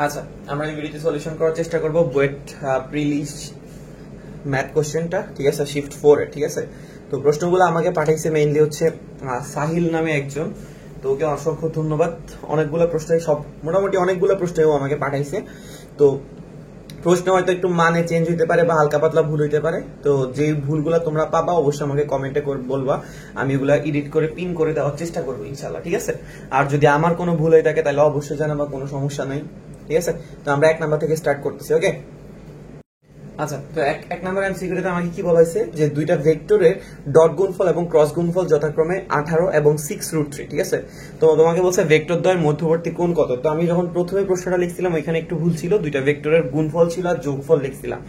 আচ্ছা, আমরা এই ভিডিওতে সলিউশন করার চেষ্টা করব বুয়েট প্রিলিজ ম্যাথ কোশ্চেনটা, ঠিক আছে, শিফট 4 এর। ঠিক আছে, তো প্রশ্নগুলো আমাকে পাঠাইছে মেইনলি হচ্ছে সাহিল নামে একজন। তো ওকে অসংখ্য ধন্যবাদ। অনেকগুলো প্রশ্নই মোটামুটি অনেকগুলো প্রশ্নই ও আমাকে পাঠাইছে। তো প্রশ্ন হয়তো একটু মানে চেঞ্জ হইতে পারে বা হালকা পাতলা ভুল হইতে পারে। তো যে ভুলগুলো তোমরা পাবা অবশ্যই আমাকে কমেন্টে বলবা, আমি এগুলা এডিট করে পিন করে দেওয়ার চেষ্টা করবো ইনশাল্লাহ। ঠিক আছে, আর যদি আমার কোনো ভুল হয়ে থাকে তাহলে অবশ্যই জানাবা, কোনো সমস্যা নাই। ঠিক আছে, তো আমরা 1 নাম্বার থেকে স্টার্ট করতেছি। ওকে, আচ্ছা, তো এক নাম্বার এমসিকিউতে আমাকে কি বলা হয়েছে যে দুইটা ভেক্টরের ডট গুণফল এবং ক্রস গুণফল যথাক্রমে 18 এবং 6√3। ঠিক আছে, তো তোমাকে বলছে ভেক্টর দ্বয়ের মধ্যবর্তী কোণ কত। তো আমি যখন প্রথমে প্রশ্নটা লিখছিলাম ওইখানে একটু ভুল ছিল, দুইটা ভেক্টরের গুণফল ছিল আর যোগফল লিখছিলাম।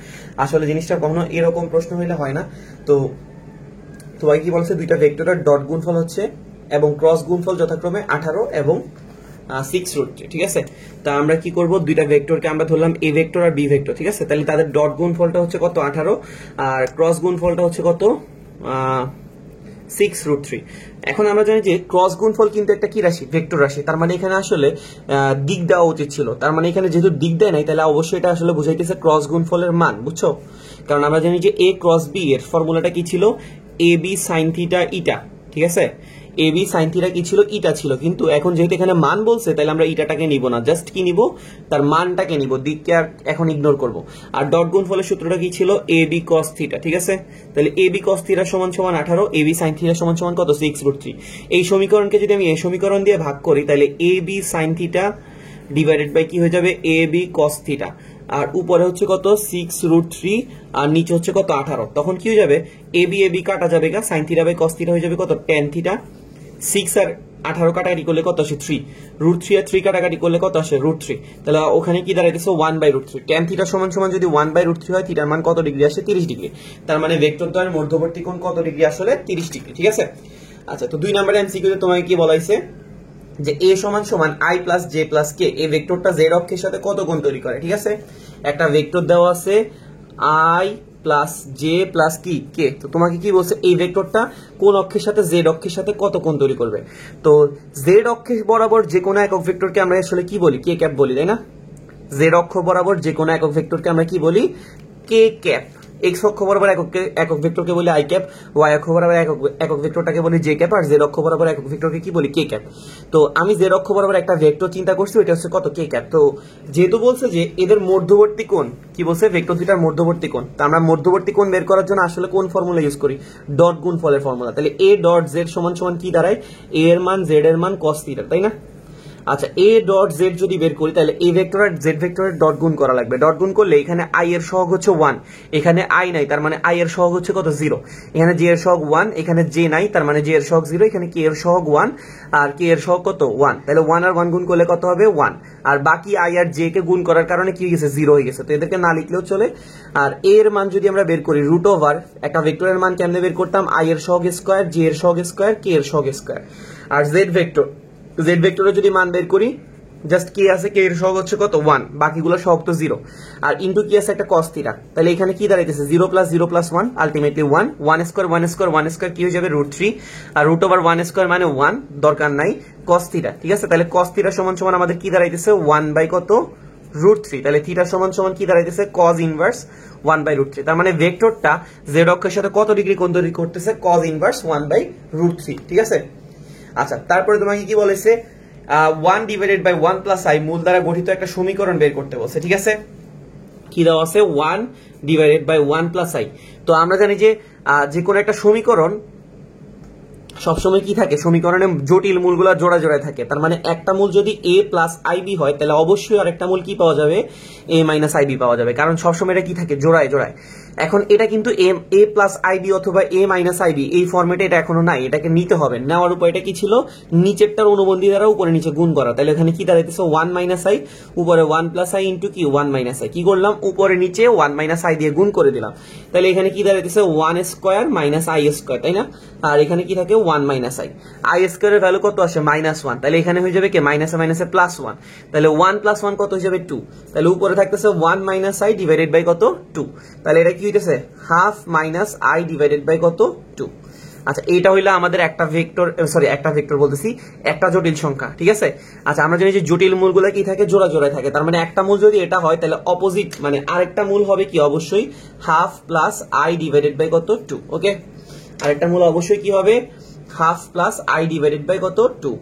আসলে জিনিসটা কখনো এরকম প্রশ্ন হইলে হয় না। তো তোমাকে কি বলছে দুইটা ভেক্টরের ডট গুণফল হচ্ছে এবং ক্রস গুণফল যথাক্রমে 18 এবং 6√3। ঠিক আছে, তা আমরা কি করব, দুইটা ভেক্টরকে আমরা ধরলাম এ ভেক্টর আর বি ভেক্টর। ঠিক আছে, তাহলে তাদের ডট গুণফলটা হচ্ছে কত 18 আর ক্রস গুণফলটা হচ্ছে কত 6√3। এখন আমরা জানি যে ক্রস গুণফল কিন্তু একটা কি রাশি, ভেক্টর রাশি। তার মানে এখানে আসলে দিক দেওয়া উচিত ছিল। তার মানে এখানে যেহেতু দিক দেয় নাই তাহলে অবশ্যই এটা আসলে বুঝাইতেছে ক্রস গুণফলের মান, বুঝছো? কারণ আমরা জানি যে এ ক্রস বি এর ফর্মুলাটা কি ছিল, এ বি সাইন থিটা ইটা। ঠিক আছে, এ বি সাইন থিটা কি ছিল, ইটা ছিল। কিন্তু এখন যেহেতু এখানে মান বলছে তাহলে আমরা ইটাটাকে নিব না, জাস্ট কি নিব, তার মানটাকে নিব, দিককে আর এখন ইগনোর করব। আর ডট গুণফলের সূত্রটা কি ছিল, এ বি কস থিটা। ঠিক আছে, তাহলে এ বি কস থিটা সমান সমান 18, এ বি সাইন থিটা সমান সমান কত 6√3। এই সমীকরণকে যদি আমি এই সমীকরণ দিয়ে ভাগ করি তাহলে A B sine theta divided by কি হয়ে যাবে, এ বি কস থিটা। আর উপরে হচ্ছে কত 6√3 আর নিচে হচ্ছে কত 18। তখন কি হয়ে যাবে, এ বি কাটা যাবে, sine theta by cos theta হয়ে যাবে কত tan থিটা। 6 আর 18 কাটাকাটি করলে কত আসে 3, √3 আর 3 কাটাকাটি করলে কত আসে √3। তাহলে ওখানে কি দাঁড়াইতেছে 1/√3। tan থিটা সমান সমান যদি 1/√3 হয়, থিটার মান কত ডিগ্রি আসে, 30 ডিগ্রি। তার মানে ভেক্টর দ্বয়ের মধ্যবর্তী কোণ কত ডিগ্রি আসলে, 30 ডিগ্রি। ঠিক আছে, আচ্ছা, তো 2 নম্বরের এমসিকিউতে তোমাকে কি বলা হয়েছে যে এ সমান সমান আই প্লাস জে প্লাস কে, এই ভেক্টরটা জেড অক্ষের সাথে কত কোণ তৈরি করে। ঠিক আছে, একটা ভেক্টর দেওয়া আছে আই প্লাস জে প্লাস কি কে। তো তোমাকে কি বলছে, এই ভেক্টরটা কোন অক্ষের সাথে, জেড অক্ষের সাথে কত কোণ তৈরি করবে। তো জেড অক্ষের বরাবর যে কোনো একক ভেক্টরকে আমরা আসলে কি বলি, কে ক্যাপ বলি, তাই না? জেড অক্ষ বরাবর যে কোনো একক ভেক্টরকে আমরা কি বলি, কে ক্যাপ। এক্স অক্ষ বরাবর একক ভেক্টরকে বলি আই ক্যাপ, ওয়াই অক্ষ বরাবর একক ভেক্টরটাকে বলি জে ক্যাপ, আর জেড অক্ষ বরাবর একক ভেক্টরকে কি বলি, কে ক্যাপ। তো আমি জেড অক্ষ বরাবর একটা ভেক্টর চিন্তা করছি, ওইটা হচ্ছে কত, কে ক্যাপ। তো যেহেতু বলছে যে এদের মধ্যবর্তী কোণ, কি বলছে, ভেক্টর দুইটার মধ্যবর্তী কোণ। তো আমরা মধ্যবর্তী কোণ বের করার জন্য আসলে কোন ফর্মুলা ইউজ করি, ডট গুণফলের ফর্মুলা। তাহলে এ ডট জেড সমান সমান কি দাঁড়ায়, এ এর মান জেড এর মান কস থিটা, তাই না? আচ্ছা, এ ডট জেড যদি বের করি তাহলে এ ভেক্টর আর জেড ভেক্টরের ডট গুণ করা লাগবে। ডট গুণ করলে এখানে আই এর সহগ হচ্ছে 1, এখানে আই নাই, তার মানে আই এর সহগ হচ্ছে কত 0, এখানে জে এর সহগ 1, এখানে জে নাই, তার মানে জে এর সহগ 0, এখানে কে এর সহগ 1 আর কে এর সহগ কত 1। তাহলে 1 আর 1 গুণ করলে কত হবে 1, আর বাকি আই আর জে কে গুণ করার কারণে কি হয়ে গেছে, 0 হয়ে গেছে। তো এদেরকে না লিখলেও চলে। আর এর মান যদি আমরা বের করি রুট ওভার একটা ভেক্টরের মান কেমনে বের করতাম, আই এর সহগ স্কয়ার, জে এর সহগ স্কয়ার, কে এর সহগ স্কয়ার। আর জেড ভেক্টরের যদি মান বের করি, জাস্ট কে আছে, কে এর সহগ হচ্ছে কত 1, বাকিগুলো সহগ তো 0, আর ইনটু কি আছে একটা cos থিটা। তাহলে এখানে কি দাঁড়াইতেছে 0 + 0 + 1 আলটিমেটলি 1, 1 স্কয়ার 1 স্কয়ার 1 স্কয়ার কি হয়ে যাবে √3, আর রুট ওভার 1 স্কয়ার মানে 1, দরকার নাই cos থিটা। ঠিক আছে, তাহলে cos থিটা সমান সমান আমাদের কি দাঁড়াইতেছে 1 কত √3। তাহলে থিটা সমান সমান কি দাঁড়াইতেছে cos ইনভার্স 1/√3। তার মানে ভেক্টরটা জেড অক্ষের সাথে কত ডিগ্রি কোণ তৈরি করতেছে, cos ইনভার্স 1/√3। ঠিক আছে, আচ্ছা, তারপরে তোমাকে কি বলেছে 1 ডিভাইডেড বাই 1 প্লাস আই মূল দ্বারা গঠিত একটা সমীকরণ বের করতে বলছে। ঠিক আছে, কি দেওয়া আছে 1 ডিভাইডেড বাই 1 প্লাস আই। তো আমরা জানি যে যে কোনো একটা সমীকরণ সবসময় কি থাকে, সমীকরণে জটিল মূলগুলো জোড়া জোড়ায় থাকে। তার মানে একটা মূল যদি a প্লাস আইবি হয় তাহলে অবশ্যই আরেকটা মূল কি পাওয়া যাবে, a মাইনাস আইবি পাওয়া যাবে, কারণ সবসময় এটা কি থাকে, জোড়ায় জোড়ায়। এখন এটা কিন্তু a প্লাস আইবি অথবা a মাইনাস আইবি এই ফর্মেটে এটা এখনো নাই, এটাকে নিতে হবে। নেওয়ার উপায়টা কি ছিল, নিচেরটার অনুবন্ধী দ্বারা উপরে নিচে গুণ করা। তাহলে এখানে কি দাঁড়াইতেছে 1 মাইনাস আই, উপরে 1 প্লাস আই ইন্টু কি 1 মাইনাস আই। কি করলাম, উপরে নিচে 1 মাইনাস আই দিয়ে গুণ করে দিলাম। তাহলে এখানে কি দাঁড়াইতেছে 1 স্কয়ার মাইনাস আই স্কয়ার, তাই না? আর এখানে কি থাকে 1 মাইনাস আই, আই স্কয়ারের ভ্যালু কত আসে -1, তাহলে এখানে হয়ে যাবে কি মাইনাসে মাইনাসে +1, তাহলে 1 + 1 কত হয়ে যাবে 2, তাহলে উপরে থাকতেছে 1 মাইনাস আই ডিভাইডেড বাই কত 2, তাহলে এটা কি হইতেছে half minus I divided by কত 2। আচ্ছা এটা হইলো আমাদের একটা ভেক্টর, সরি একটা ভেক্টর বলতেছি, একটা জটিল সংখ্যা, ঠিক আছে। আচ্ছা আমরা জানি যে জটিল মূলগুলো কি থাকে, জোড়া জোড়ায় থাকে। তার মানে একটা মূল যদি এটা হয় তাহলে অপোজিট মানে আরেকটা মূল হবে কি, অবশ্যই half plus I divided by কত 2। ওকে, আরেকটা মূল অবশ্যই কি হবে, half plus I divided by কত 2।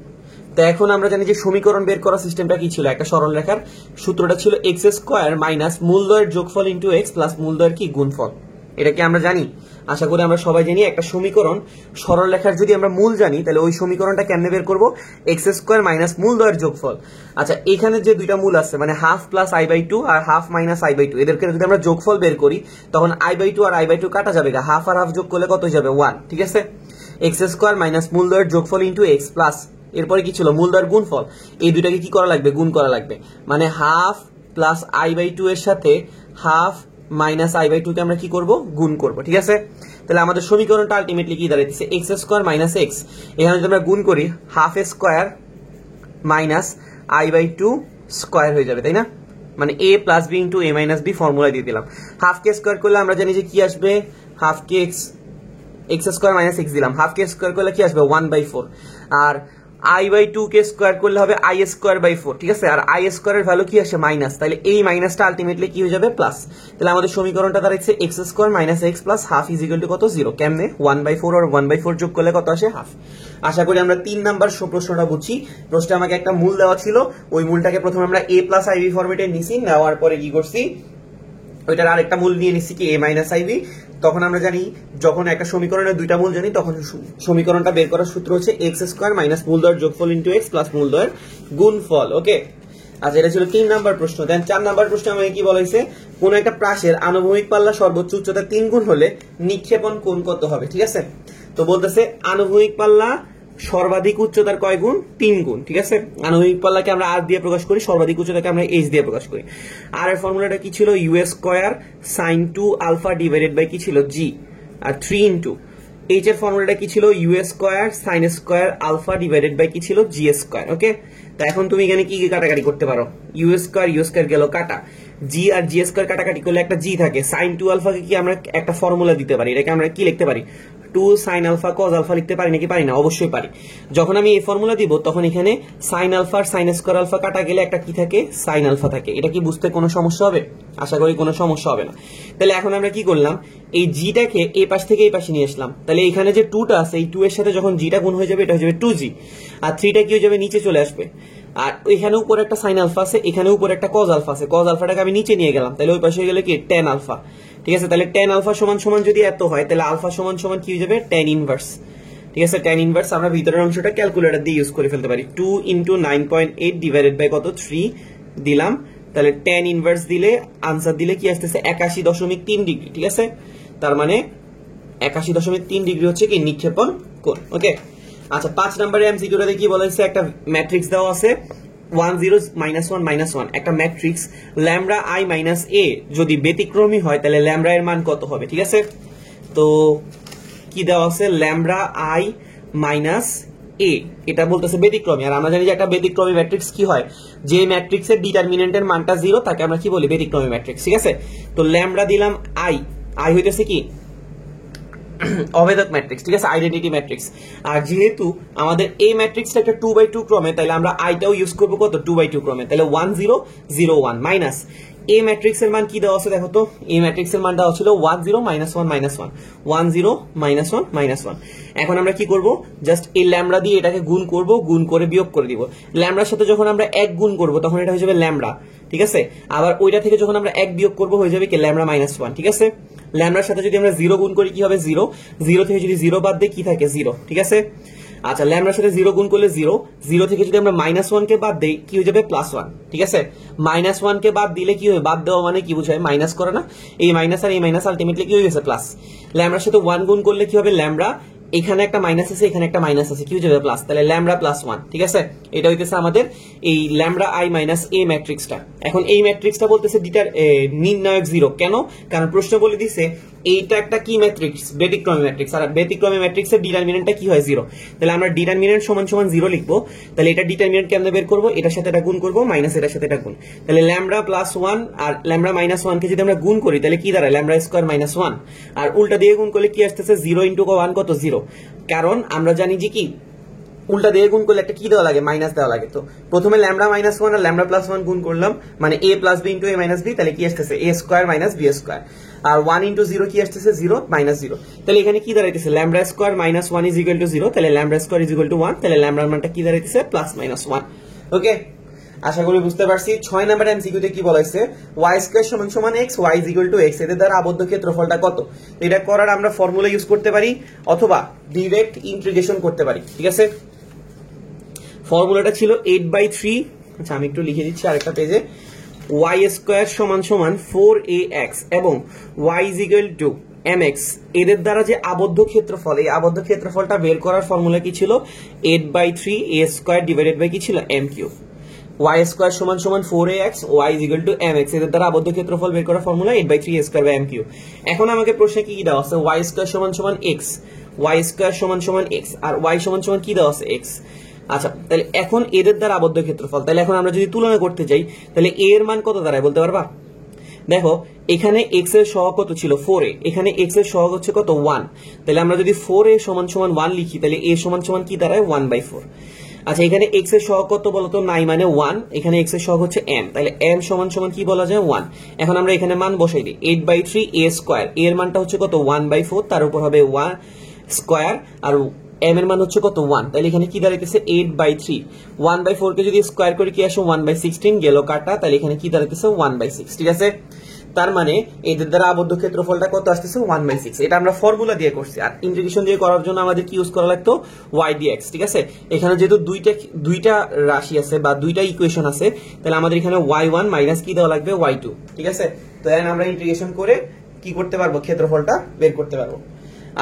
তো এখন আমরা জানি যে সমীকরণ বের করার সিস্টেমটা কি ছিল, একটা সরল রেখার সূত্রটা ছিল এক্স স্কোয়ার মাইনাস মূলদ্বয়ের যোগফল ইন্টু এক্স প্লাস মূলদ্বয়ের কি গুণফল। এটা কি আমরা জানি? আশা করি আমরা সবাই জানি একটা সমীকরণ সরল রেখার যদি আমরা মূল জানি তাহলে ওই সমীকরণটা কেমনে বের করব, এক্স স্কোয়ার মাইনাস মূলদ্বয়ের যোগফল। আচ্ছা এখানে যে দুইটা মূল আছে মানে হাফ প্লাস আই বাই 2 আর হাফ মাইনাস আই বাই 2, এদেরকে যদি আমরা যোগফল বের করি তখন আই বাই 2 আর আই বাই 2 কাটা যাবে, হাফ আর হাফ যোগ করলে কত হয়ে যাবে 1, ঠিক আছে। এক্স স্কোয়ার মাইনাস মূলদ্বয়ের যোগফল ইন্টু এক্স প্লাস এরপরে কি ছিল মূলদ্বয়ের গুণফল, এই দুইটাকে কি করা লাগবে, গুণ করা লাগবে। মানে হাফ প্লাস আই বাই 2 এর সাথে হাফ মাইনাস আই বাই 2 কে আমরা কি করব, গুণ করব, ঠিক আছে। তাহলে আমাদের সমীকরণটা আলটিমেটলি কি দাঁড়াইছে, এক্স স্কোয়ার মাইনাস এক্স, এখানে যদি আমরা গুণ করি half square minus I by 2 square হয়ে যাবে, তাই না। মানে A plus B into A minus B formula দিয়ে দিলাম। হাফ কে স্কোয়ার করলে আমরা জানি যে কি আসবে, হাফ কে এক্স স্কোয়ার মাইনাস এক্স দিলাম, হাফ কে স্কোয়ার করলে কি আসবে 1/4, আর আই বাই 2 কে স্কোয়ার করলে হবে আই স্কোয়ার বাই 4, ঠিক আছে। আর আই স্কোয়ারের ভ্যালু কি আসে মাইনাস, তাহলে এই মাইনাসটা আলটিমেটলি কি হয়ে যাবে প্লাস। তাহলে আমাদের সমীকরণটা দাঁড়াচ্ছে x square minus x plus half is equal to কত 0। কেমনে, 1/4 আর 1/4 যোগ করলে কত আসে, হাফ। আশা করি আমরা 3 নাম্বার প্রশ্নটা বুঝছি। প্রশ্নে আমাকে একটা মূল দেওয়া ছিল, ওই মূলটাকে প্রথমে আমরা এ প্লাস আইবি ফরম্যাটে নিছি, নেওয়ার পরে কি করছি, ওইটার আরেকটা মূল নিয়ে নিচ্ছি কি এ মাইনাস আইবি। তখন আমরা জানি যখন একটা সমীকরণের দুইটা মূল জানি তখন সমীকরণটা বের করার সূত্র হচ্ছে এক্স স্কোয়ার মাইনাস মূলদ্বয়ের যোগফল ইন্টু এক্স প্লাস মূলদ্বয়ের গুণফল। ওকে, আচ্ছা এটা ছিল 3 নাম্বার প্রশ্ন। দেন 4 নাম্বার প্রশ্ন আমাকে কি বলা হয়েছে, কোন একটা প্রাসের আনুভূমিক পাল্লা সর্বোচ্চ উচ্চতা 3 গুণ হলে নিক্ষেপণ কোণ কত হবে, ঠিক আছে। তো বলতেছে আনুভূমিক পাল্লা সর্বাধিক উচ্চতার কয় গুণ, 3 গুণ, ঠিক আছে। আনুভূমিক পাল্লাকে আমরা আর দিয়ে প্রকাশ করি, সর্বাধিক উচ্চতাকে আমরা এইচ দিয়ে প্রকাশ করি। আর এর ফর্মুলাটা কি ছিল, U square sin 2 alpha divided by কি ছিল জি, আর 3 ইনটু এইচ এর ফর্মুলাটা কি ছিল, U square sin square alpha divided by কি ছিল জি স্কয়ার। ওকে, তো এখন তুমি এখানে কি কি কাটাকাটি করতে পারো, ইউ স্কয়ার গেল কাটা, জি আর জি স্কয়ার কাটাকাটি করলে একটা জি থাকে, sin 2 আলফাকে কি আমরা একটা ফর্মুলা দিতে পারি, এটাকে আমরা কি লিখতে পারি, 2 sin আলফা cos আলফা লিখতে পারি নাকি পারি না, অবশ্যই পারি। যখন আমি এই ফর্মুলা দিব তখন এখানে sin আলফা আর sin স্কয়ার আলফা কাটা গেলে একটা কি থাকে, sin আলফা থাকে। এটা কি বুঝতে কোনো সমস্যা হবে, আশা করি কোনো সমস্যা হবে না। তাহলে এখন আমরা কি করলাম, এই জিটাকে এই পাশ থেকে এই পাশে নিয়ে আসলাম, তাহলে এখানে যে 2টা আছে এই 2 এর সাথে যখন জিটা গুণ হয়ে যাবে এটা হয়ে যাবে 2g, আর 3টা কি হয়ে যাবে নিচে চলে আসবে। আর এখানে উপরে একটা sin আলফা আছে, এখানে উপরে একটা cos আলফা আছে, cos আলফাটাকে আমি নিচে নিয়ে গেলাম, তাহলে ওই পাশে হয়ে গেল কি tan আলফা, ঠিক আছে। তাহলে tan আলফা সমান সমান যদি এত হয় তাহলে আলফা সমান সমান কি হয়ে যাবে, tan ইনভার্স, ঠিক আছে। tan ইনভার্স আমরা ভিতরের অংশটা ক্যালকুলেটর দিয়ে ইউজ করে ফেলতে পারি, 2 ইনটু 9.8 ডিভাইডেড বাই কত 3 দিলাম, তাহলে tan ইনভার্স দিলে আনসার দিলে কি আসতেছে 81.3 ডিগ্রি, ঠিক আছে। তার মানে 81.3 ডিগ্রি হচ্ছে কি নিক্ষেপণ কোণ। ওকে, আচ্ছা 5 নম্বরে এমসিকিউটাতে কি বলা হয়েছে, একটা ম্যাট্রিক্স দেওয়া আছে 1 0 -1 -1, একটা ম্যাট্রিক্স ল্যামডা আই মাইনাস এ যদি ব্যতিক্রমী হয় তাহলে ল্যামডা এর মান কত হবে, ঠিক আছে। তো কি দেওয়া আছে, ল্যামডা আই মাইনাস এ, এটা বলতেছে ব্যতিক্রমী। আর আমরা জানি যে একটা ব্যতিক্রমী ম্যাট্রিক্স কি হয়, যে ম্যাট্রিক্সের ডিটারমিনেন্টের মানটা 0 তাকে আমরা কি বলি, ব্যতিক্রমী ম্যাট্রিক্স, ঠিক আছে। তো ল্যামডা দিলাম আই হইতেছে কি অভেদক ম্যাট্রিক্স, ঠিক আছে, আইডেন্টিটি ম্যাট্রিক্স। আর যেহেতু আমাদের এই ম্যাট্রিক্সটা একটা 2/2 ক্রমে, তাহলে আমরা আইটাও ইউজ করব কত 2/2 ক্রমে, তাহলে 1 0 0 1 মাইনাস এই ম্যাট্রিক্সের মান কি দেওয়া আছে দেখো তো, এই ম্যাট্রিক্সের মান দেওয়া ছিল 1 0 -1 -1 1 0 -1 -1। এখন আমরা কি করব, জাস্ট এই ল্যামডা দিয়ে এটাকে গুণ করব, গুণ করে বিয়োগ করে দিব। ল্যামডার সাথে যখন আমরা 1 গুণ করব তখন এটা হয়ে যাবে ল্যামডা, ঠিক আছে। আবার ওইটা থেকে যখন আমরা 1 বিয়োগ করব হয়ে যাবে কি ল্যামডা -1, ঠিক আছে। ল্যামডার সাথে যদি আমরা 0 গুণ করি কি হবে 0, 0 থেকে যদি 0 বাদ দেই কি থাকে 0, ঠিক আছে। আচ্ছা ল্যামডার সাথে 0 গুণ করলে 0, 0 থেকে যদি আমরা -1 কে বাদ দেই কি হয়ে যাবে +1, ঠিক আছে। -1 কে বাদ দিলে কি হবে, বাদ দেওয়া মানে কি বোঝায়, মাইনাস করে না, এই মাইনাস আর এই মাইনাস আলটিমেটলি কি হয়ে গেছে প্লাস। ল্যামডার সাথে 1 গুণ করলে কি হবে, ল্যামডা এখানে একটা মাইনাস আছে এখানে একটা মাইনাস আছে কি হয়ে যাবে প্লাস, তাহলে ল্যামডা +1, ঠিক আছে। এটা হইতেছে আমাদের এই ল্যামডা আই মাইনাস এ ম্যাট্রিক্সটা। এখন এই ম্যাট্রিক্সটা বলতেছে নির্ণায়ক 0, কেন, কারণ প্রশ্ন বলে দিছে এইটা একটা কি ম্যাট্রিক্স, ব্যতিক্রমী ম্যাট্রিক্স, আর ব্যতিক্রমী ম্যাট্রিক্সের ডিটারমিনেন্টটা কি হয় 0, তাহলে আমরা ডিটারমিনেন্ট সমান সমান 0 লিখবো। তাহলে এটা ডিটারমিনেন্ট কেমনে বের করবো, এটার সাথে এটা গুণ করবো মাইনাস এটার সাথে এটা গুণ, তাহলে ল্যামডা +1 আর ল্যামডা -1 কে যদি আমরা গুণ করি তাহলে কি দাঁড়ায় ল্যামডা স্কয়ার -1, আর উল্টা দিয়ে গুণ করলে কি আসতেছে 0 × 1 কত 0, কারণ আমরা জানি যে কি উল্টা দিয়ে গুণ করলে একটা কি দেওয়া লাগে, মাইনাস দেওয়া লাগে। তো প্রথমে ল্যামডা মাইনাস ওয়ান আর ল্যামডা প্লাস ওয়ান গুণ করলাম, মানে A plus B into A minus B, তাহলে কি আসতেছে A square minus B square. আর 1 ইন্টু 0 কি আসতেছে 0 মাইনাস 0, তাহলে এখানে কি দাঁড়াইতেছে lambda square minus 1 is equal to 0, তাহলে lambda square is equal to 1, তাহলে ল্যামডার মানটা কি দাঁড়াইতেছে প্লাস মাইনাস 1। ওকে, আশা করি বুঝতে পারছি। 6 নাম্বার এমসিকিউতে কি বলা হয়েছে, y স্কয়ার সমান সমান x, y is equal two x, এদের দ্বারা আবদ্ধ ক্ষেত্রফলটা কত। এটা করার আমরা ফর্মুলা ইউজ করতে পারি অথবা ডাইরেক্ট ইন্টিগ্রেশন করতে পারি, ঠিক আছে। ফর্মুলাটা ছিল 8/3, আচ্ছা আমি একটু লিখে দিচ্ছি আরেকটা পেজে, y স্কয়ার সমান সমান 4ax এবং y is equal to mx, এদের দ্বারা যে আবদ্ধ ক্ষেত্রফল, এই আবদ্ধ ক্ষেত্রফলটা বের করার ফর্মুলা কি ছিল 8/3 a স্কয়ার ডিভাইডেড বাই কি ছিল m কিউব। y স্কয়ার সমান সমান 4ax, y is equal to mx, এদের দ্বারা আবদ্ধ ক্ষেত্রফল বের করার formula 8/3 a square by m cube. এখন আমাকে প্রশ্নে কি দেওয়া আছে, y স্কয়ার সমান সমান x, y স্কয়ার সমান সমান x আর y সমান সমান কি দেওয়া আছে x। আচ্ছা, তাহলে এখন এদের দ্বারা আবদ্ধ ক্ষেত্রফল, তাহলে এখন আমরা যদি তুলনা করতে যাই তাহলে a এর মান কত দাঁড়ায় বলতে পারবা? দেখো এখানে x এর সহগ কত ছিল 4a, এখানে x এর সহগ হচ্ছে কত 1, তাহলে আমরা যদি 4a সমান সমান 1 লিখি তাহলে a সমান সমান কি দাঁড়ায় 1/4। আচ্ছা, এখানে x এর সহগ কত বলতো 9 মানে 1, এখানে x এর সহগ হচ্ছে m, তাহলে m সমান সমান কি বলা যায় 1। এখন আমরা এখানে মান বসাই দিই 8/3 a স্কয়ার, a এর মানটা হচ্ছে কত 1/4, তার উপর হবে 1 স্কয়ার আর m এর মান হচ্ছে কত 1, তাহলে এখানে কি দাঁড়াইতেছে 8/3, 1/4 কে যদি স্কয়ার করে কি আসে 1/16 গেল কাটা, তাহলে এখানে কি দাঁড়াইতেছে 1/6, ঠিক আছে। তার মানে এদের দ্বারা আবদ্ধ ক্ষেত্রফলটা কত আসতেছে 1/6, এটা আমরা ফর্মুলা দিয়ে করছি। আর ইন্টিগ্রেশন দিয়ে করার জন্য আমাদের কি ইউজ করা লাগতো y dx, ঠিক আছে। এখানে যেহেতু দুইটা রাশি আছে বা দুইটা ইকুয়েশন আছে, তাহলে আমাদের এখানে y1 মাইনাস কি দেওয়া লাগবে y2, ঠিক আছে। তো এখন আমরা ইন্টিগ্রেশন করে কি করতে পারবো, ক্ষেত্রফলটা বের করতে পারবো।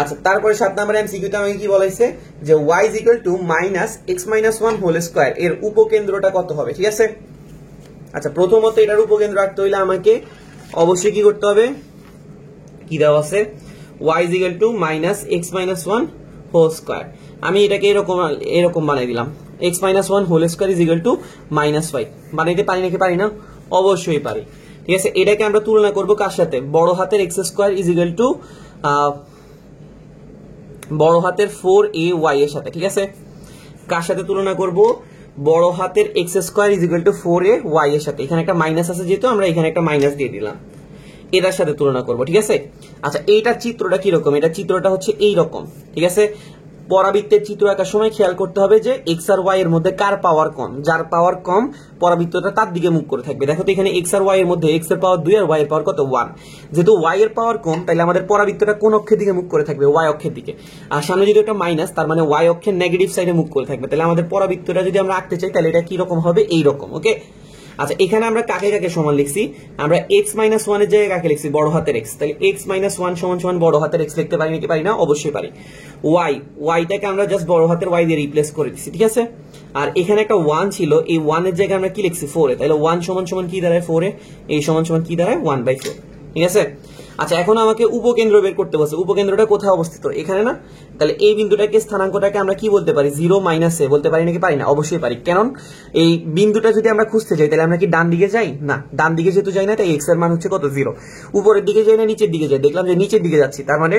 আচ্ছা, তারপরে 7 নাম্বার এমসিকিউতে আমাকে কি বলাইছে যে y is equal to minus x minus 1 whole square, এর উপকেন্দ্রটা কত হবে, ঠিক আছে। আচ্ছা, প্রথমত এটার উপকেন্দ্র রাখতে হইলে আমাকে অবশ্যই কি করতে হবে, কি দেওয়া আছে y is equal to minus x minus 1 whole square, আমি এটাকে এরকম বানাই দিলাম x minus 1 whole square is equal to minus 5, বানাইতে পারি নাকি পারি না, অবশ্যই পারি, ঠিক আছে। এটাকে আমরা তুলনা করব কার সাথে, বড় হাতের x square is equal two বড় হাতের 4ay এর সাথে, ঠিক আছে। কার সাথে তুলনা করব, বড় হাতের x square is equal two 4ay এর সাথে, এখানে একটা মাইনাস আছে যেহেতু আমরা এখানে একটা মাইনাস দিয়ে দিলাম, এটার সাথে তুলনা করব, ঠিক আছে। আচ্ছা, এইটার চিত্রটা কি রকম, এটা চিত্রটা হচ্ছে এই রকম, ঠিক আছে। পরাবৃত্তের চিত্র আঁকার সময় খেয়াল করতে হবে যে এক্স আর ওয়াই এর মধ্যে কার পাওয়ার কম, যার পাওয়ার কম পরাবৃত্তটা তার দিকে মুখ করে থাকবে। দেখো তো এখানে এক্স আর ওয়াই এর মধ্যে এক্স এর পাওয়ার 2 আর ওয়াই এর পাওয়ার কত 1, যেহেতু ওয়াই এর পাওয়ার কম তাহলে আমাদের পরাবৃত্তটা কোন অক্ষের দিকে মুখ করে থাকবে, ওয়াই অক্ষের দিকে। আর সামনে যদি একটা মাইনাস, তার মানে ওয়াই অক্ষের নেগেটিভ সাইডে মুখ করে থাকবে, তাহলে আমাদের পরাবৃত্তটা যদি আমরা আঁকতে চাই তাহলে এটা কি রকম হবে, এই রকম। ওকে, আচ্ছা, এখানে আমরা কাকে কাকে সমান লিখছি, আমরা x মাইনাস 1 এর জায়গায় কাকে লিখছি, বড় হাতের x, তাহলে x মাইনাস 1 সমান সমান বড় হাতের x লিখতে পারি নাকি পারি না, অবশ্যই পারি। ওয়াইটাকে আমরা জাস্ট বড় হাতের y দিয়ে রিপ্লেস করে দিচ্ছি, ঠিক আছে। আর এখানে একটা 1 ছিল, এই 1 এর জায়গায় আমরা কি লিখছি 4 এ, তাহলে 1 সমান সমান কি দাঁড়ায় 4 এ, এই সমান সমান কি দাঁড়ায় 1/4, ঠিক আছে। আচ্ছা, এখন আমাকে উপকেন্দ্র বের করতে বলছে, উপকেন্দ্রটা কোথায় অবস্থিত, এখানে না, তাহলে এই বিন্দুটাকে স্থানাঙ্কটাকে আমরা কি বলতে পারি 0 মাইনাস a বলতে পারি নাকি পারি না, অবশ্যই পারি। কারণ এই বিন্দুটা যদি আমরা খুঁজতে যাই তাহলে আমরা কি ডান দিকে যাই না, ডান দিকে যেহেতু যাই না তাই x এর মান হচ্ছে কত 0, উপরের দিকে যাই না নিচের দিকে যাই, দেখলাম যে নিচের দিকে যাচ্ছি, তার মানে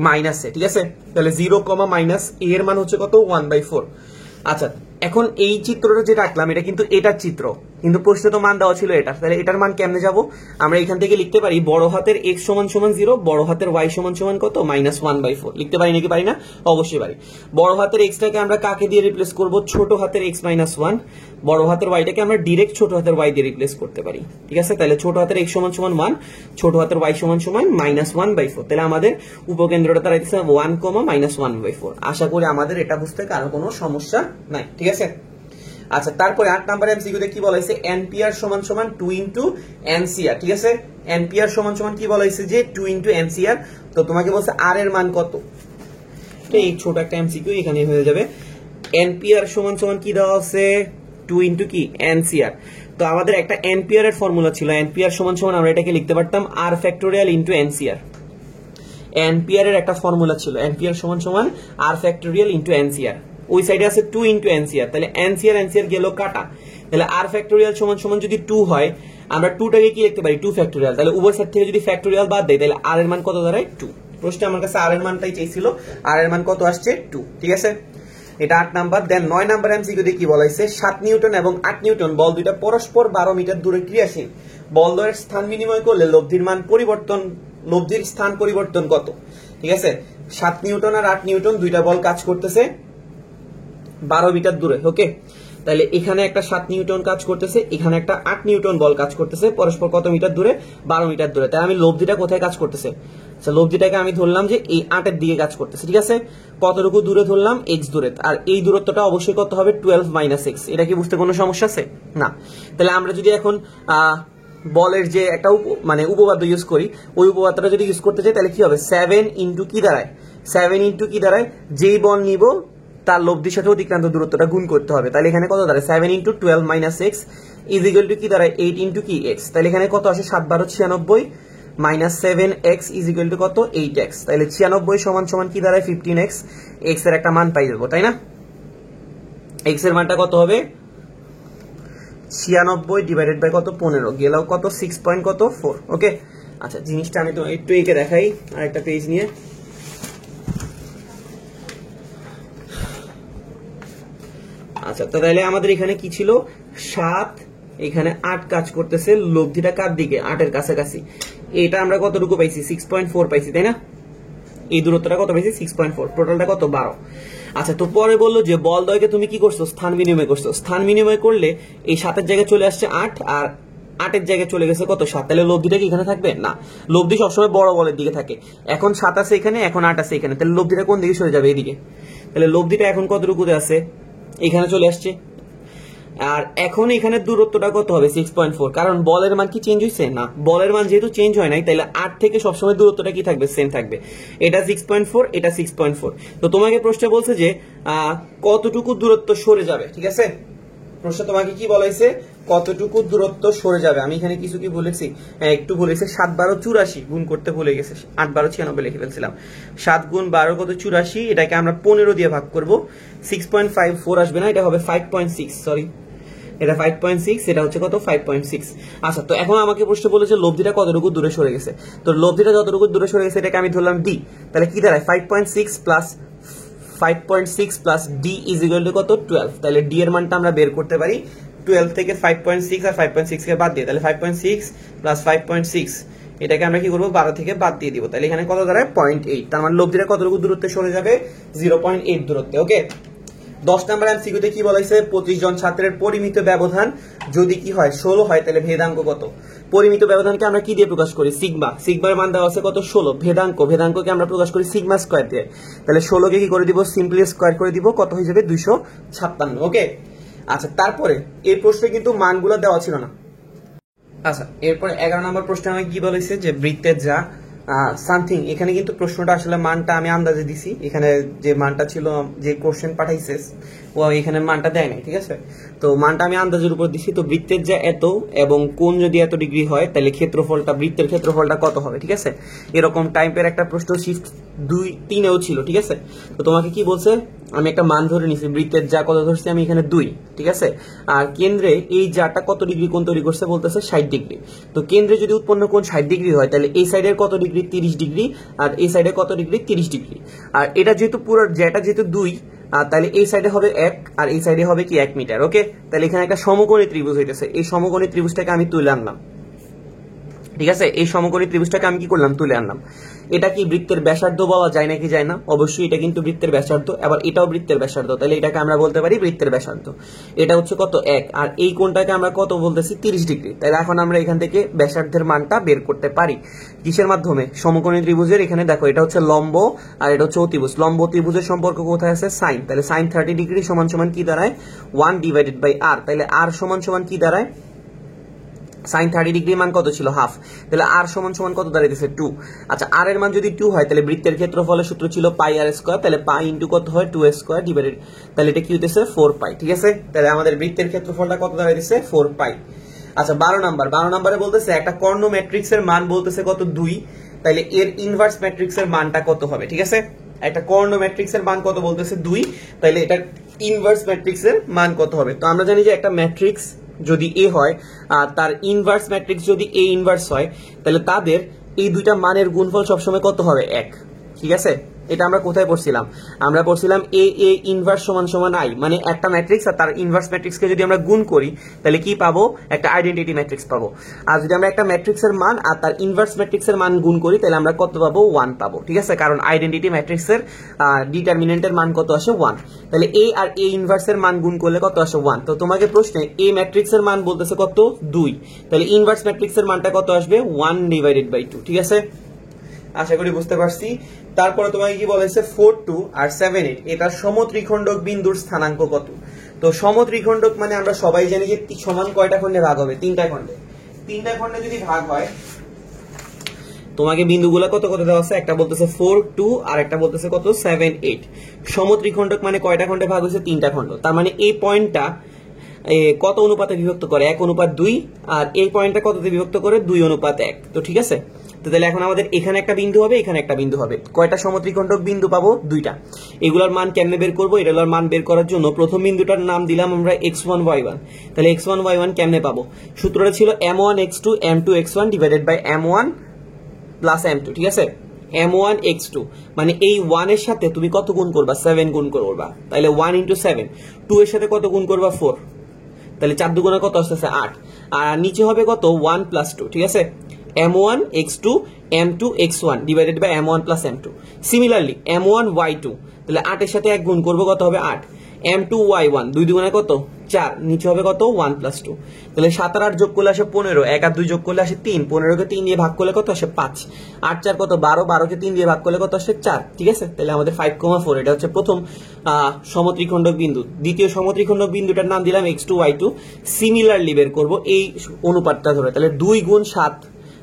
মাইনাস a, ঠিক আছে। তাহলে 0, মাইনাস a এর মান হচ্ছে কত 1/4। আচ্ছা, এখন এই চিত্রটা যেটা আঁকলাম এটা কিন্তু এটার চিত্র, কিন্তু প্রশ্নে তো মান দেওয়া ছিল এটা, তাহলে এটার মান কেমনে যাব, আমরা এখান থেকে লিখতে পারি বড় হাতের x সমান সমান 0, বড় হাতের y সমান সমান কত মাইনাস 1/4, লিখতে পারি নাকি পারি না, অবশ্যই পারি। বড় হাতের x টাকে আমরা কাকে দিয়ে রিপ্লেস করব, ছোট হাতের x মাইনাস 1, বড় হাতের y টাকে আমরা ডাইরেক্ট ছোট হাতের y দিয়ে রিপ্লেস করতে পারি, ঠিক আছে। তাহলে ছোট হাতের x সমান সমান 1, ছোট হাতের y সমান সমান মাইনাস 1/4, তাহলে আমাদের উপকেন্দ্রটা দাঁড়াইতেছে 1, মাইনাস 1/4। আশা করি আমাদের এটা বুঝতে কারো কোনো সমস্যা নাই, ঠিক আছে। আচ্ছা, তারপরে 8 নাম্বার এমসিকিউতে কি বলা হয়েছে, এনপিআর সমান সমান 2 ইনটু এনসিআর, ঠিক আছে। এনপিআর সমান সমান কি বলা হয়েছে যে 2 ইনটু এনসিআর, তো তোমাকে বলছে আর এর মান কত, এই ছোট একটা এমসিকিউ এখানে হয়ে যাবে। এনপিআর সমান সমান কি দেওয়া আছে 2 ইনটু কি এনসিআর, তো আমাদের একটা এনপিআর এর ফর্মুলা ছিল, এনপিআর সমান সমান আমরা এটাকে লিখতে পারতাম r factorial into NCR. NPR এর একটা ফর্মুলা ছিল, এনপিআর সমান সমান আর ফ্যাক্টোরিয়াল ইনটু এনসিআর, ওই সাইডে আছে 2 ইনটু এনসিআর, তাহলে এনসিআর গেল কাটা, তাহলে আর ফ্যাক্টোরিয়াল সমান সমান যদি 2 হয় আমরা 2টাকে কি লিখতে পারি 2 ফ্যাক্টোরিয়াল, তাহলে উভয় সাইড থেকে যদি ফ্যাক্টোরিয়াল বাদ দেই তাহলে আর এর মান কত দাঁড়ায় 2। প্রশ্নে আমার কাছে আর এর মানটাই চাইছিল, আর এর মান কত আসছে 2, ঠিক আছে। এটা 8 নাম্বার। দেন 9 নাম্বার এমসিকিউ দিয়ে কি বলা হয়েছে, 7 নিউটন এবং 8 নিউটন বল দুইটা পরস্পর 12 মিটার দূরে ক্রিয়াশীল, বল দ্বয়ের স্থান বিনিময় করলে লব্ধির স্থান পরিবর্তন কত, ঠিক আছে। 7 নিউটন আর 8 নিউটন দুইটা বল কাজ করতেছে 12 মিটার দূরে, ওকে। তাহলে এখানে একটা 7 নিউটন কাজ করতেছে, এখানে একটা 8 নিউটন বল কাজ করতেছে, পরস্পর কত মিটার দূরে, 12 মিটার দূরে। তাই আমি লব্ধিটা কোথায় কাজ করতেছে, আচ্ছা লব্ধিটাকে আমি ধরলাম যে এই 8 এর দিকে কাজ করতেছে, ঠিক আছে। কতটুকু দূরে ধরলাম, x দূরে, আর এই দূরত্বটা অবশ্যই কত হবে 12 - x। এটা কি বুঝতে কোনো সমস্যা আছে না? তাহলে আমরা যদি এখন বলের যে একটা উপপাদ্য ইউজ করি, ওই উপপাদ্যটা যদি ইউজ করতে চাই তাহলে কি হবে, 7 ইন্টু কি দাঁড়ায়, 7 ইন্টু কি দাঁড়ায়, যেই বল নিব তার লব্ধির সাথে অতিক্রান্ত দূরত্বটা গুণ করতে হবে। তাহলে এখানে কত দাঁড়ায়, 7 into 12 - x is equal two কি দাঁড়ায়, 8 ইন্টু কি x। তাহলে এখানে কত আসে, 7 12 96 minus 7x is equal to কত, 8x। তাহলে 96 সমান সমান কি দাঁড়ায়, 15x। x এর একটা মান পাই যাবো, তাই না। x এর মানটা কত হবে, 96 ডিভাইডেড বাই কত, 15, গেলাও কত 6.4, ওকে। আচ্ছা জিনিসটা আমি তো একটু এঁকে দেখাই আরেকটা পেজ নিয়ে। আচ্ছা তো তাহলে আমাদের এখানে কি ছিল, 7, এখানে 8 কাজ করতেছে, লব্ধিটা কার দিকে, 8 এর কাছাকাছি। এটা আমরা কতটুকু পাইছি, 6.4 পাইছি, তাই না। এই দূরত্বটা কত পাইছি, 6.4, টোটালটা কত, 12। আচ্ছা তো পরে বললো যে বল দ্বয়কে তুমি কি করছো, স্থান বিনিময় করছো। স্থান বিনিময় করলে এই 7 এর জায়গায় চলে আসছে 8, আর 8 এর জায়গায় চলে গেছে কত, 7। তাহলে লব্ধিটা কি এখানে থাকবে না, লব্ধি সবসময় বড় বলের দিকে থাকে। এখন 7 আছে এখানে, এখন 8 আছে এখানে, তাহলে লব্ধিটা কোন দিকে সরে যাবে, এদিকে। তাহলে লব্ধিটা এখন কতটুকুতে আছে, এখানে চলে আসছে। আর এখন এখানে দূরত্বটা কত হবে, 6.4, কারণ বলের মান কি চেঞ্জ হয়েছে না, বলের মান যেহেতু চেঞ্জ হয় নাই, তাহলে 8 থেকে সবসময় দূরত্বটা কি থাকবে, সেম থাকবে। এটা 6.4, এটা 6.4। তো তোমাকে প্রশ্নে বলছে যে কতটুকু দূরত্ব সরে যাবে, ঠিক আছে। প্রশ্ন তোমাকে কি বলা হয়েছে, কতটুকু দূরত্ব সরে যাবে। আমি এখানে কিছু কি বলেছি, একটু বলেছি, 7 12 84 গুণ করতে ভুলে গেছে, 8 12 96 লিখে ফেলছিলাম। 7 গুণ 12 কত, 84, এটাকে আমরা 15 দিয়ে ভাগ করব, 6.54 আসবে না, এটা হবে 5.6, সরি এটা 5.6, এটা হচ্ছে কত, 5.6। আচ্ছা তো এখন আমাকে প্রশ্ন বলেছে লব্ধিটা কতটুকু দূরে সরে গেছে। তো লব্ধিটা যতটুকু দূরে সরে গেছে এটাকে আমি ধরলাম d। তাহলে কি দাঁড়ায়, 5.6 plus d is equal to কত, 12। তাহলে d এর মানটা আমরা বের করতে পারি 12 থেকে 5.6 আর 5.6 কে বাদ দিয়ে, তাহলে 5.6 প্লাস 5.6 এটাকে আমরা কি করবো, 12 থেকে বাদ দিয়ে দিব। তাহলে এখানে কত দাঁড়ায়, 0.8। তার মানে লব্ধিটা কতটুকু দূরত্বে সরে যাবে, 0.8 দূরত্বে, ওকে। 10 নাম্বার এমসিকিউতে কি বলা হয়েছে, 25 জন ছাত্রের পরিমিত ব্যবধান যদি কি হয়, 16 হয়, তাহলে ভেদাঙ্ক কত। পরিমিত ব্যবধানকে আমরা কি দিয়ে প্রকাশ করি, সিগমা। সিগমার মান দেওয়া আছে কত, 16। ভেদাঙ্ককে আমরা প্রকাশ করি সিগমা স্কয়ার দিয়ে। তাহলে 16 কে কি করে দিব, সিম্পলি স্কয়ার করে দিব, কত হয়ে যাবে, 256, ওকে। আচ্ছা তারপরে এই প্রশ্নে কিন্তু মানগুলো দেওয়া ছিল না। আচ্ছা এরপরে 11 নম্বর প্রশ্নে আমাকে কি বলেছে যে বৃত্তের যা সামথিং, এখানে কিন্তু প্রশ্নটা আসলে মানটা আমি আন্দাজে দিছি, এখানে যে মানটা ছিল, যে কোশ্চেন পাঠাইছে ও এখানে মানটা দেয় নাই, ঠিক আছে। তো মানটা আমি আন্দাজের উপর দিছি। তো বৃত্তের যা এত এবং কোণ যদি এত ডিগ্রি হয়, তাহলে ক্ষেত্রফলটা, বৃত্তের ক্ষেত্রফলটা কত হবে, ঠিক আছে। এরকম টাইপের একটা প্রশ্ন শিফট 2 3-এও ছিল, ঠিক আছে। তো তোমাকে কি বলছে, আমি একটা মান ধরে নিছি, বৃত্তের যা কত ধরছি আমি এখানে 2, ঠিক আছে। আর কেন্দ্রে এই যাটা কত ডিগ্রি কোণ তৈরি করছে বলতেছে 60 ডিগ্রি। তো কেন্দ্রে যদি উৎপন্ন কোণ 60 ডিগ্রি হয়, তাহলে এই সাইডের কত ডিগ্রি, 30 ডিগ্রি, আর এই সাইডে কত ডিগ্রি, 30 ডিগ্রি। আর এটা যেহেতু পুরো যেটা যেহেতু 2, তাহলে এই সাইডে হবে 1 আর এই সাইডে হবে কি 1 মিটার, ওকে। তাহলে এখানে একটা সমকোণী ত্রিভুজ হইতেছে, এই সমকোণী ত্রিভুজটাকে আমি তুলে আনলাম, ঠিক আছে। এই সমকোণী ত্রিভুজটাকে আমি কি করলাম, তুলে আনলাম। এটা কি বৃত্তের ব্যাসার্ধ বলা যায় নাকি যায় না, অবশ্যই এটা কিন্তু বৃত্তের ব্যাসার্ধ, আবার এটাও বৃত্তের ব্যাসার্ধ, তাহলে এটাকে আমরা বলতে পারি বৃত্তের ব্যাসার্ধ। এটা হচ্ছে কত, 1, আর এই কোণটাকে আমরা কত বলতেছি, 30 ডিগ্রি। তাহলে এখন আমরা এখান থেকে ব্যাসার্ধের মানটা বের করতে পারি কিসের মাধ্যমে, সমকোণী ত্রিভুজের। এখানে দেখো এটা হচ্ছে লম্ব আর এটা হচ্ছে অতিভুজ। লম্ব ত্রিভুজের সম্পর্ক কোথায় আছে, সাইন। তাহলে সাইন 30 ডিগ্রি সমান সমান কি দাঁড়ায়, 1 ডিভাইডেড বাই r। তাহলে r সমান সমান কি দাঁড়ায়, সাইন 30 ডিগ্রি মান কত ছিল, হাফ। তাহলে আর সমান সমান কত দাঁড়াইতেছে, 2। আচ্ছা আর এর মান যদি 2 হয়, তাহলে বৃত্তের ক্ষেত্রফলের সূত্র ছিল পাই আর স্কয়ার, তাহলে পাই ইনটু কত হয়, 2 স্কয়ার ডিভাইডেড, তাহলে এটা কি হইতেছে 4 পাই, ঠিক আছে। তাহলে আমাদের বৃত্তের ক্ষেত্রফলটা কত দাঁড়াইতেছে, 4 পাই। আচ্ছা 12 নম্বরে বলতেছে একটা কর্ণ ম্যাট্রিক্সের মান বলতেছে কত, 2, তাহলে এর ইনভার্স ম্যাট্রিক্সের মানটা কত হবে, ঠিক আছে। একটা কর্ণ ম্যাট্রিক্সের মান কত বলতেছে, 2, তাহলে এটা ইনভার্স ম্যাট্রিক্সের মান কত হবে। তো আমরা জানি যে একটা ম্যাট্রিক্স যদি এ হয় আর তার ইনভার্স ম্যাট্রিক্স যদি এ ইনভার্স হয়, তাহলে তাদের এই দুইটা মানের গুণফল সবসময় কত হবে 1, ঠিক আছে। এটা আমরা কোথায় পড়ছিলাম, আমরা পড়ছিলাম এ এ ইনভার্স সমান সমান আই, মানে একটা ম্যাট্রিক্স আর তার ইনভার্স ম্যাট্রিক্সকে যদি আমরা গুণ করি তাহলে কি পাবো, একটা আইডেন্টিটি ম্যাট্রিক্স পাবো। আর যদি আমরা একটা ম্যাট্রিক্সের মান আর তার ইনভার্স ম্যাট্রিক্সের মান গুণ করি তাহলে আমরা কত পাবো, 1 পাবো, ঠিক আছে। কারণ আইডেন্টিটি ম্যাট্রিক্সের ডিটারমিনেন্টের মান কত আসে 1, তাহলে এ আর এ ইনভার্সের মান গুণ করলে কত আসে 1। তো তোমাকে প্রশ্নে এ ম্যাট্রিক্সের মান বলতেছে কত 2, তাহলে ইনভার্স ম্যাট্রিক্সের মানটা কত আসবে 1/2, ঠিক আছে। আশা করি বুঝতে পারছি। তারপরে তোমাকে কি বলেছে 4, 2 আর 7, 8 এটা সমত্রিখণ্ডক বিন্দুর স্থানাঙ্ক কত। তো সমত্রিখণ্ডক মানে আমরা সবাই জানি যে সমান কয়টা খণ্ডে ভাগ হবে, 3টা খণ্ডে। 3টা খণ্ডে যদি ভাগ হয় তোমাকে বিন্দুগুলো কত কত দেওয়া আছে, একটা বলতেছে 4, 2 আর একটা বলতেছে কত 7, 8। সমত্রিখণ্ডক মানে কয়টা খণ্ডে ভাগ হয়েছে, 3টা খণ্ড। তার মানে এই পয়েন্টটা কত অনুপাতে বিভক্ত করে, 1:2, আর এই পয়েন্টটা কততে বিভক্ত করে 2:1। তো ঠিক আছে, তো তাহলে এখন আমাদের এখানে একটা বিন্দু হবে, এখানে একটা বিন্দু হবে। কয়টা সমত্রিখণ্ডক বিন্দু পাবো, 2টা। এগুলোর মান কেমনে বের করবো, এগুলোর মান বের করার জন্য প্রথম বিন্দুটার নাম দিলাম আমরা x1 y1। তাহলে x1 y1 কেমনে পাবো, সূত্রটা ছিল m1 x2 m2 x1 divided by m1 plus m2, ঠিক আছে। m1 x2 মানে এই 1 এর সাথে তুমি কত গুণ করবা, 7 গুণ করবা, তাহলে 1 × 7। 2 এর সাথে কত গুণ করবা, 4, তাহলে 4 দুগুণে কত আসতেছে 8, আর নিচে হবে কত 1 + 2, ঠিক আছে। m1 x2 m2 x1 divided by m1 plus m2। Similarly m1 y2, তাহলে 8 এর সাথে 1 গুণ করবো, কত হবে 8। m2 y1 2 দুগুণে কত 4, নিচে হবে কত 1 + 2, তাহলে 7 আর 8 যোগ করলে আসে 15, 1 আর 2 যোগ করলে আসে 3, 15কে 3 দিয়ে ভাগ করলে কত আসে 5, 8 4 কত 12, 12কে 3 দিয়ে ভাগ করলে কত আসে 4, ঠিক আছে। তাহলে আমাদের 5,4 এটা হচ্ছে প্রথম সমত্রিখণ্ডক বিন্দু। দ্বিতীয় সমত্রিখণ্ডক বিন্দুটার নাম দিলাম x2 y2। সিমিলারলি বের করব এই অনুপাতটা ধরে, তাহলে 2 × 7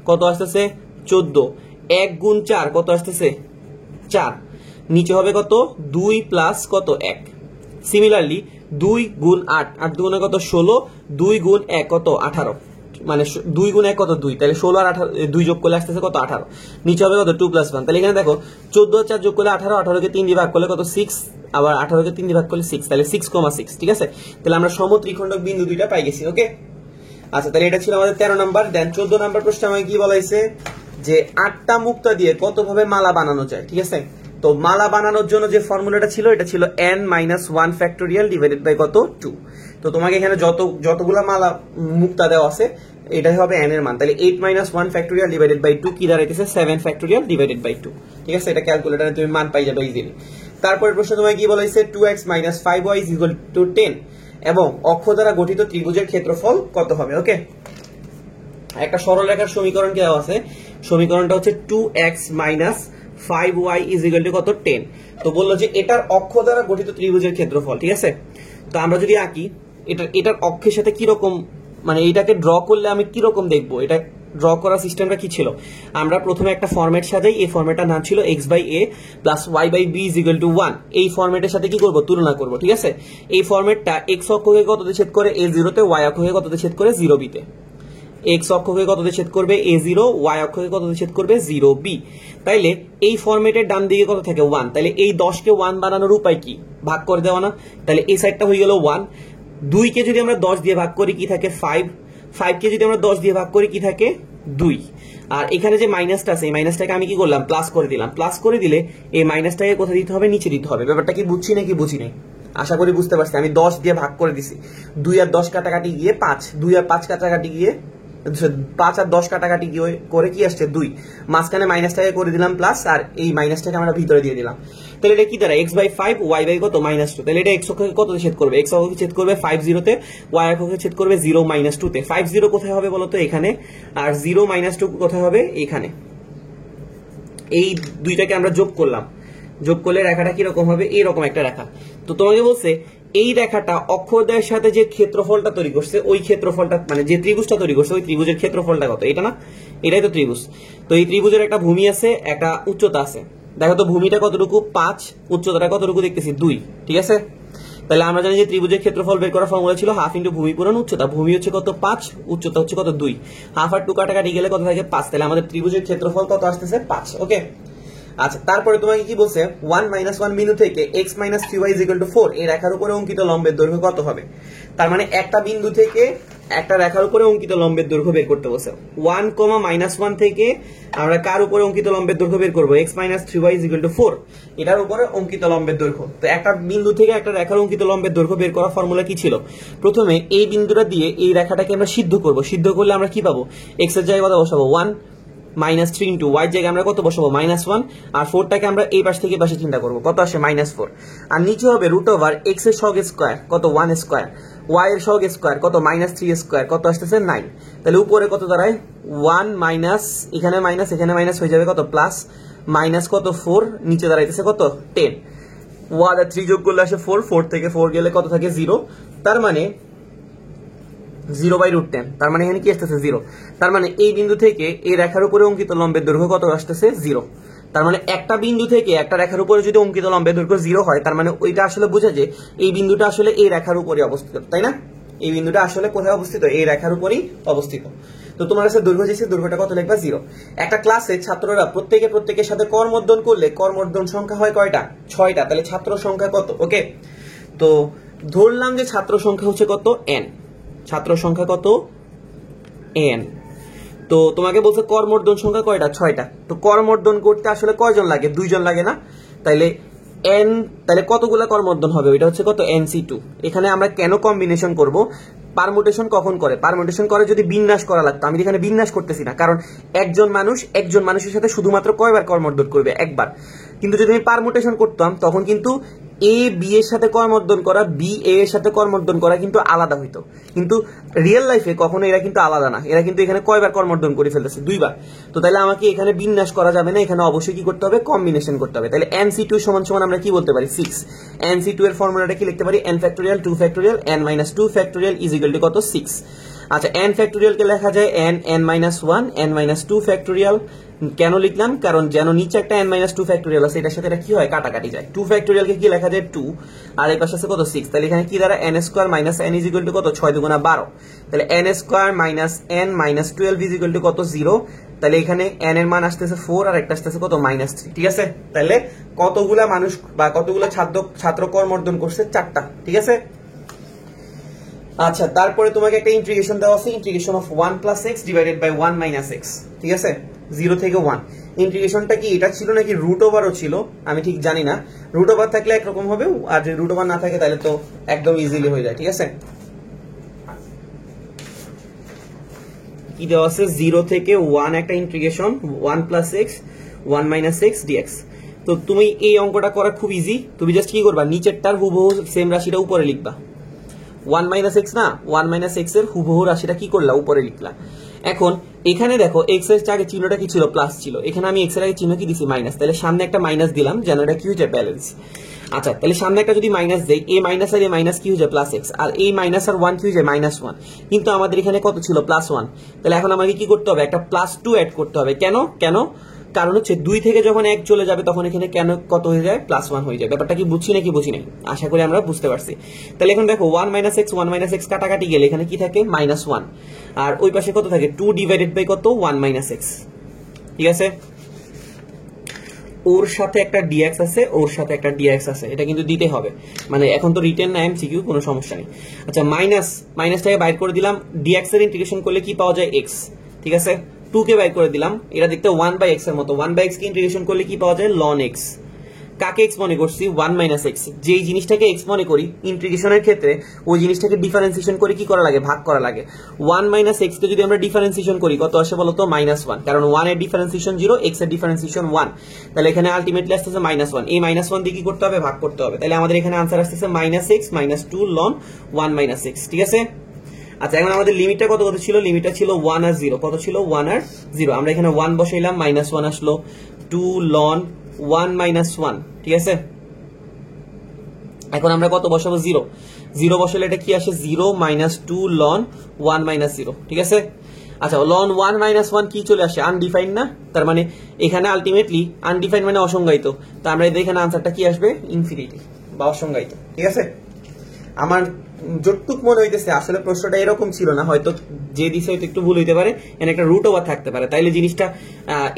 কত আসতেছে 14, 1 × 4 কত আসতেছে 4, নিচে হবে কত 2 প্লাস কত 1। সিমিলারলি 2 × 8, 8 দুগুণে কত 16, 2 × 1 কত 18, মানে 2 × 1 কত 2, তাহলে 16 আর 2 যোগ করলে আসতেছে কত 18, নিচে হবে কত 2 + 1। তাহলে এখানে দেখো 14 আর 4 যোগ করলে 18, 18কে 3 দিয়ে ভাগ করলে কত 6, আবার 18কে 3 দিয়ে ভাগ করলে 6, তাহলে 6,6, ঠিক আছে। তাহলে আমরা সমত্রিখণ্ডক বিন্দু দুইটা পাই গেছি, ওকে। আচ্ছা, তাহলে এটা ছিল আমাদের 13 নাম্বার। দেন 14 নাম্বার প্রশ্নে আমাকে কি বলাইছে যে 8টা মুক্তা দিয়ে কতভাবে মালা বানানো যায়, ঠিক আছে। তো মালা বানানোর জন্য যে ফর্মুলাটা ছিল এটা ছিল n-1 ফ্যাক্টোরিয়াল ডিভাইডেড বাই কত 2। তো তোমাকে এখানে যতগুলা মালা মুক্তা দেওয়া আছে এটাই হবে n এর মান, তাহলে 8 - 1 ফ্যাক্টোরিয়াল ডিভাইডেড বাই 2 কি দাঁড়াইতেছে 7 ফ্যাক্টোরিয়াল ডিভাইডেড বাই 2, ঠিক আছে। এটা ক্যালকুলেটরে তুমি মান পাই যাবে ইজিলি। তারপরের প্রশ্ন তোমাকে কি বলাইছে 2x - 5y = 10 এবং অক্ষ দ্বারা গঠিত ত্রিভুজের ক্ষেত্রফল কত হবে, ওকে। একটা সরল রেখার সমীকরণ কি দেওয়া আছে, সমীকরণটা হচ্ছে 2x - 5y = কত 10। তো বললো যে এটার অক্ষ দ্বারা গঠিত ত্রিভুজের ক্ষেত্রফল, ঠিক আছে। তো আমরা যদি আঁকি এটার অক্ষের সাথে কি রকম, মানে এটাকে ড্র করলে আমি কি রকম দেখবো, এটা ড্র করার সিস্টেমটা কি ছিল, আমরা প্রথমে একটা ফরম্যাট সাজাই। এই ফরম্যাটটার নাম ছিল x/a + y/b = 1। এই ফরম্যাটের সাথে কি করব, তুলনা করব, ঠিক আছে। এই ফরম্যাটটা x অক্ষকে কততে ছেদ করে a0 তে, y অক্ষকে কততে ছেদ করে 0b তে। x অক্ষকে কততে ছেদ করবে a0, y অক্ষকে কততে ছেদ করবে 0b। তাইলে এই ফরম্যাটের ডান দিকে কত থাকে 1, তাহলে এই 10কে 1 বানানোর উপায় কি, ভাগ করে দেওয়া না। তাহলে এই সাইডটা হয়ে গেল 1, 2কে যদি আমরা 10 দিয়ে ভাগ করি কি থাকে 5, 5কে যদি আমরা 10 দিয়ে ভাগ করি কি থাকে 2, আর এখানে যে মাইনাসটা আছে এই মাইনাসটাকে আমি কি করলাম প্লাস করে দিলাম। প্লাস করে দিলে এই মাইনাসটাকে কোথায় দিতে হবে, নিচে দিতে হবে। ব্যাপারটা কি বুঝছি নাকি বুঝি নাই, আশা করি বুঝতে পারছি। আমি 10 দিয়ে ভাগ করে দিছি, 2 আর 10 কাটাকাটি গিয়ে 5, 2 আর 5 কাটাকাটি গিয়ে 5 আর 10 কাটাকাটি করে কি আসছে 2, মাঝখানে মাইনাসটাকে করে দিলাম প্লাস, আর এই মাইনাসটাকে আমরা ভিতরে দিয়ে দিলাম। তাহলে এটা কি দাঁড়ায় x/5 y/ কত -2। তাহলে এটা x অক্ষকে কত ছেদ করবে, x অক্ষকে ছেদ করবে 50 তে, y অক্ষকে ছেদ করবে 0 - 2 তে। 50 কোথায় হবে বলতো, এখানে, আর 0 - 2 কোথায় হবে, এখানে। এই দুইটাকে আমরা যোগ করলাম, যোগ করলে রেখাটা কিরকম হবে, এইরকম একটা রেখা। তো তোমাকে বলছে এই রেখাটা অক্ষদ্বয়ের সাথে যে ক্ষেত্রফলটা তৈরি করছে, ওই ক্ষেত্রফলটা মানে যে ত্রিভুজটা তৈরি করছে ওই ত্রিভুজের ক্ষেত্রফলটা কত, এটা না, এটাই তো ত্রিভুজ। তো এই ত্রিভুজের একটা ভূমি আছে, একটা উচ্চতা আছে। দেখো তো ভূমিটা কতটুকু 5, উচ্চতাটা কতটুকু দেখতেছি 2, ঠিক আছে। তাহলে আমরা জানি যে ত্রিভুজের ক্ষেত্রফল বের করার ফর্মুলা ছিল হাফ ইন্টু ভূমি পূরণ উচ্চতা। ভূমি হচ্ছে কত 5, উচ্চতা হচ্ছে কত 2, হাফ আর 2 কাটাকাটি গেলে কত থাকে 5। তাহলে আমাদের ত্রিভুজের ক্ষেত্রফল কত আসতেছে 5, ওকে। আচ্ছা, তারপরে তোমাকে কি বলছে 1 - 1 বিন্দু থেকে x - 3y = 4 এই রেখার উপরে অঙ্কিত লম্বের দৈর্ঘ্য কত হবে। তার মানে একটা বিন্দু থেকে একটা রেখার উপরে অঙ্কিত লম্বের দৈর্ঘ্য বের করতে বলছে। 1, -1 থেকে আমরা কার উপরে অঙ্কিত লম্বের দৈর্ঘ্য বের করবো? x - 3y = 4, এটার উপরে অঙ্কিত লম্বের দৈর্ঘ্য। তো একটা বিন্দু থেকে একটা রেখার অঙ্কিত লম্বের দৈর্ঘ্য বের করার ফর্মুলা কি ছিল? প্রথমে এই বিন্দুটা দিয়ে এই রেখাটাকে আমরা সিদ্ধ করব। সিদ্ধ করলে আমরা কি পাবো? x এর জায়গায় কত বসাবো? 1 -3 ইন্টু y জায়গায় আমরা কত বসাবো? -1, আর 4টাকে আমরা এই পাশ থেকে পাশে চিন্তা করবো, কত আসে? -4। আর নিচে হবে √x এর সহগ স্কয়ার, কত? 1 স্কয়ার, y এর সহগ স্কয়ার, কত? -3 স্কয়ার, কত আসতেছে? 9। তাহলে উপরে কত দাঁড়ায়? 1 মাইনাস, এখানে মাইনাস, এখানে মাইনাস হয়ে যাবে কত? প্লাস, মাইনাস কত? 4, নিচে দাঁড়াইতেছে কত? 10। 1 আর 3 যোগ করলে আসে 4, 4 থেকে 4 গেলে কত থাকে? 0। তার মানে 0/√10, তার মানে এখানে কি আসতেছে? 0। তার মানে এই বিন্দু থেকে এই রেখার উপরে অঙ্কিত লম্বের দৈর্ঘ্য কত আসতেছে? 0। তার মানে একটা বিন্দু থেকে একটা রেখার উপরে যদি অঙ্কিত লম্বের দৈর্ঘ্য 0 হয়, তার মানে ওইটা আসলে বোঝা যে এই বিন্দুটা আসলে এই রেখার উপরে অবস্থিত, তাই না? এই বিন্দুটা আসলে কোথায় অবস্থিত? এই রেখার উপরেই অবস্থিত। তো তোমার কাছে দৈর্ঘ্য দিয়েছে, দৈর্ঘ্যটা কত লিখবা? 0। একটা ক্লাসে ছাত্ররা প্রত্যেকের সাথে করমর্দন করলে করমর্দন সংখ্যা হয় কয়টা? 6টা। তাহলে ছাত্র সংখ্যা কত? ওকে, তো ধরলাম যে ছাত্র সংখ্যা হচ্ছে কত? n। ছাত্র সংখ্যা কত? n। তো তোমাকে বলছে করমর্দন সংখ্যা কয়টা? 6টা। তো করমর্দন করতে আসলে কয়জন লাগে? 2 জন লাগে না? তাইলে n, তাহলে কতগুলা করমর্দন হবে? ওইটা হচ্ছে কত? nc2। এখানে আমরা কেন কম্বিনেশন করব? পারমুটেশন কখন করে? পারমুটেশন করে যদি বিন্যাস করা লাগতো। আমি এখানে বিন্যাস করতেছি না, কারণ একজন মানুষের সাথে শুধুমাত্র কয়বার করমর্দন করবে? একবার। কিন্তু যদি আমি পারমুটেশন করতাম তখন কিন্তু এ বি এর সাথে করমর্দন করা, বি এ এর সাথে করমর্দন করা কিন্তু আলাদা হইতো। কিন্তু রিয়েল লাইফে কখনো এরা কিন্তু আলাদা না, এরা কিন্তু এখানে কয়বার করমর্দন করে ফেলতেছে? 2বার। তো তাহলে আমাকে এখানে বিন্যাস করা যাবে না, এখানে অবশ্যই কি করতে হবে? কম্বিনেশন করতে হবে। তাহলে nc2 সমান আমরা কি বলতে পারি? 6। nc2 এর ফর্মুলাটা কি লিখতে পারি? n factorial 2 factorial n - 2 factorial = কত? 6। আচ্ছা, n ফ্যাক্টোরিয়াল কে লেখা যায় n - 1 n - 2 ফ্যাক্টোরিয়াল। কেন লিখলাম? কারণ যেন নিচে একটা n - 2 ফ্যাক্টোরিয়াল আছে, এটার সাথে এটা কি হয়? কাটাকাটি যায়। 2 ফ্যাক্টোরিয়াল কে কি লেখা যায়? 2, আর এই পাশে আছে কত? 6। তাহলে এখানে কি দ্বারা? n² - n = কত? 6 × 2 = 12। তাহলে n² - n - 12 = কত? 0। তাহলে এখানে n এর মান আসতেছে 4 আর একটা আসতেছে কত? -3। ঠিক আছে? তাহলে কতগুলা মানুষ বা কতগুলা ছাত্র করমর্দন করছে? 4টা। ঠিক আছে? আচ্ছা, তারপরে তোমাকে একটা ইন্টিগ্রেশন দেওয়া আছে, integration of 1 + x divided by 1 - x। ঠিক আছে? 0 থেকে 1। ইন্টিগ্রেশনটা কি এটা ছিল নাকি √ওভারও ছিল? আমি ঠিক জানি না। √ওভার থাকলে একরকম হবে, আর যদি √ওভার না থাকে তাহলে তো একদম ইজিলি হয়ে যায়। ঠিক আছে? কি দেওয়া আছে? 0 থেকে 1 একটা ইন্টিগ্রেশন, 1 + x 1 - x dx। তো তুমি এই অঙ্কটা করা খুব ইজি। তুমি জাস্ট কি করবা? নিচেরটার হুবহু সেম রাশিটা উপরে লিখবা। 1 - x না, 1 - x এর হুবহু রাশিটা কি করলা? উপরে লিখলা। এখন এখানে দেখো x এর আগে চিহ্নটা কি ছিল? প্লাস ছিল। এখানে আমি x এর আগে চিহ্ন কি দিছি? মাইনাস। তাহলে সামনে একটা মাইনাস দিলাম যেন এটা কি হয়ে যায়? ব্যালেন্স। আচ্ছা, তাহলে সামনে একটা যদি মাইনাস দেই, a মাইনাস আর a মাইনাস কি হয়ে যায়? +x। আর এই মাইনাস আর 1 কি হয়ে যায়? -1। কিন্তু আমাদের এখানে কত ছিল? +1। তাহলে এখন আমাকে কি করতে হবে? একটা +2 অ্যাড করতে হবে। কেন? কারণ হচ্ছে 2 থেকে যখন 1 চলে যাবে তখন এখানে কেন কত হয়ে যায়? +1 হয়ে যায়। ব্যাপারটা কি বুঝছি নাকি বুঝি নাই? আশা করি আমরা বুঝতে পারছি। তাহলে এখন দেখো 1 - x 1 - x কাটাকাটি গেলে এখানে কি থাকে? -1। আর ওই পাশে কত থাকে? 2 ডিভাইডেড বাই কত? 1 - x। ঠিক আছে? ওর সাথে একটা dx আছে, ওর সাথে একটা dx আছে, এটা কিন্তু দিতে হবে। মানে এখন তো রিটেন না, এমসিকিউ, কোনো সমস্যা নেই। আচ্ছা, মাইনাসটাকে বাইর করে দিলাম। dx এর ইন্টিগ্রেশন করলে কি পাওয়া যায়? x। ঠিক আছে? 2 কে বাইর করে দিলাম, এটা দেখতে 1/x এর মতো। 1/x কে ইন্টিগ্রেশন করলে কি পাওয়া যায়? ln x। কাকে x মনে করছি? 1 - x। যেই জিনিসটাকে x মনে করি ইন্টিগ্রেশনের ক্ষেত্রে, ওই জিনিসটাকে ডিফারেন্সিয়েশন করে কি করা লাগে? ভাগ করা লাগে। 1 - x কে যদি আমরা ডিফারেন্সিয়েশন করি কত আসে বলো তো? -1। কারণ 1 এর ডিফারেন্সিয়েশন 0, x এর ডিফারেন্সিয়েশন 1। তাহলে এখানে আলটিমেটলি আসতেছে -1। এই -1 দিয়ে কি করতে হবে? ভাগ করতে হবে। তাহলে আমাদের এখানে आंसर আসতেছে -x - 2 ln 1 - x। ঠিক আছে? আচ্ছা, এখন আমাদের লিমিটটা কত ছিল? লিমিটটা ছিল 1 আর 0। কত ছিল? 1 আর 0। আমরা এখানে 1 বসাইলাম, -1 আসলো, 2 ln 1 - 1। ঠিক আছে? এখন আমরা কত বসাবো? 0 বসালে এটা কি আসে? 0 - 2 ln 1 - 0। ঠিক আছে? আচ্ছা, ln 1 - 1 কি চলে আসে? আনডিফাইন্ড না? তার মানে এখানে আলটিমেটলি আনডিফাইন্ড মানে অসংজ্ঞায়িত। তো আমরা এখানে আনসারটা কি আসবে? ইনফিনিটি বা অসংজ্ঞায়িত। ঠিক আছে? আমার যতটুক মনে হইতেছে আসলে প্রশ্নটা এরকম ছিল না, হয়তো যে দিছে হয়তো একটু ভুল হইতে পারে, এখানে একটা √ওভার থাকতে পারে, তাইলে জিনিসটা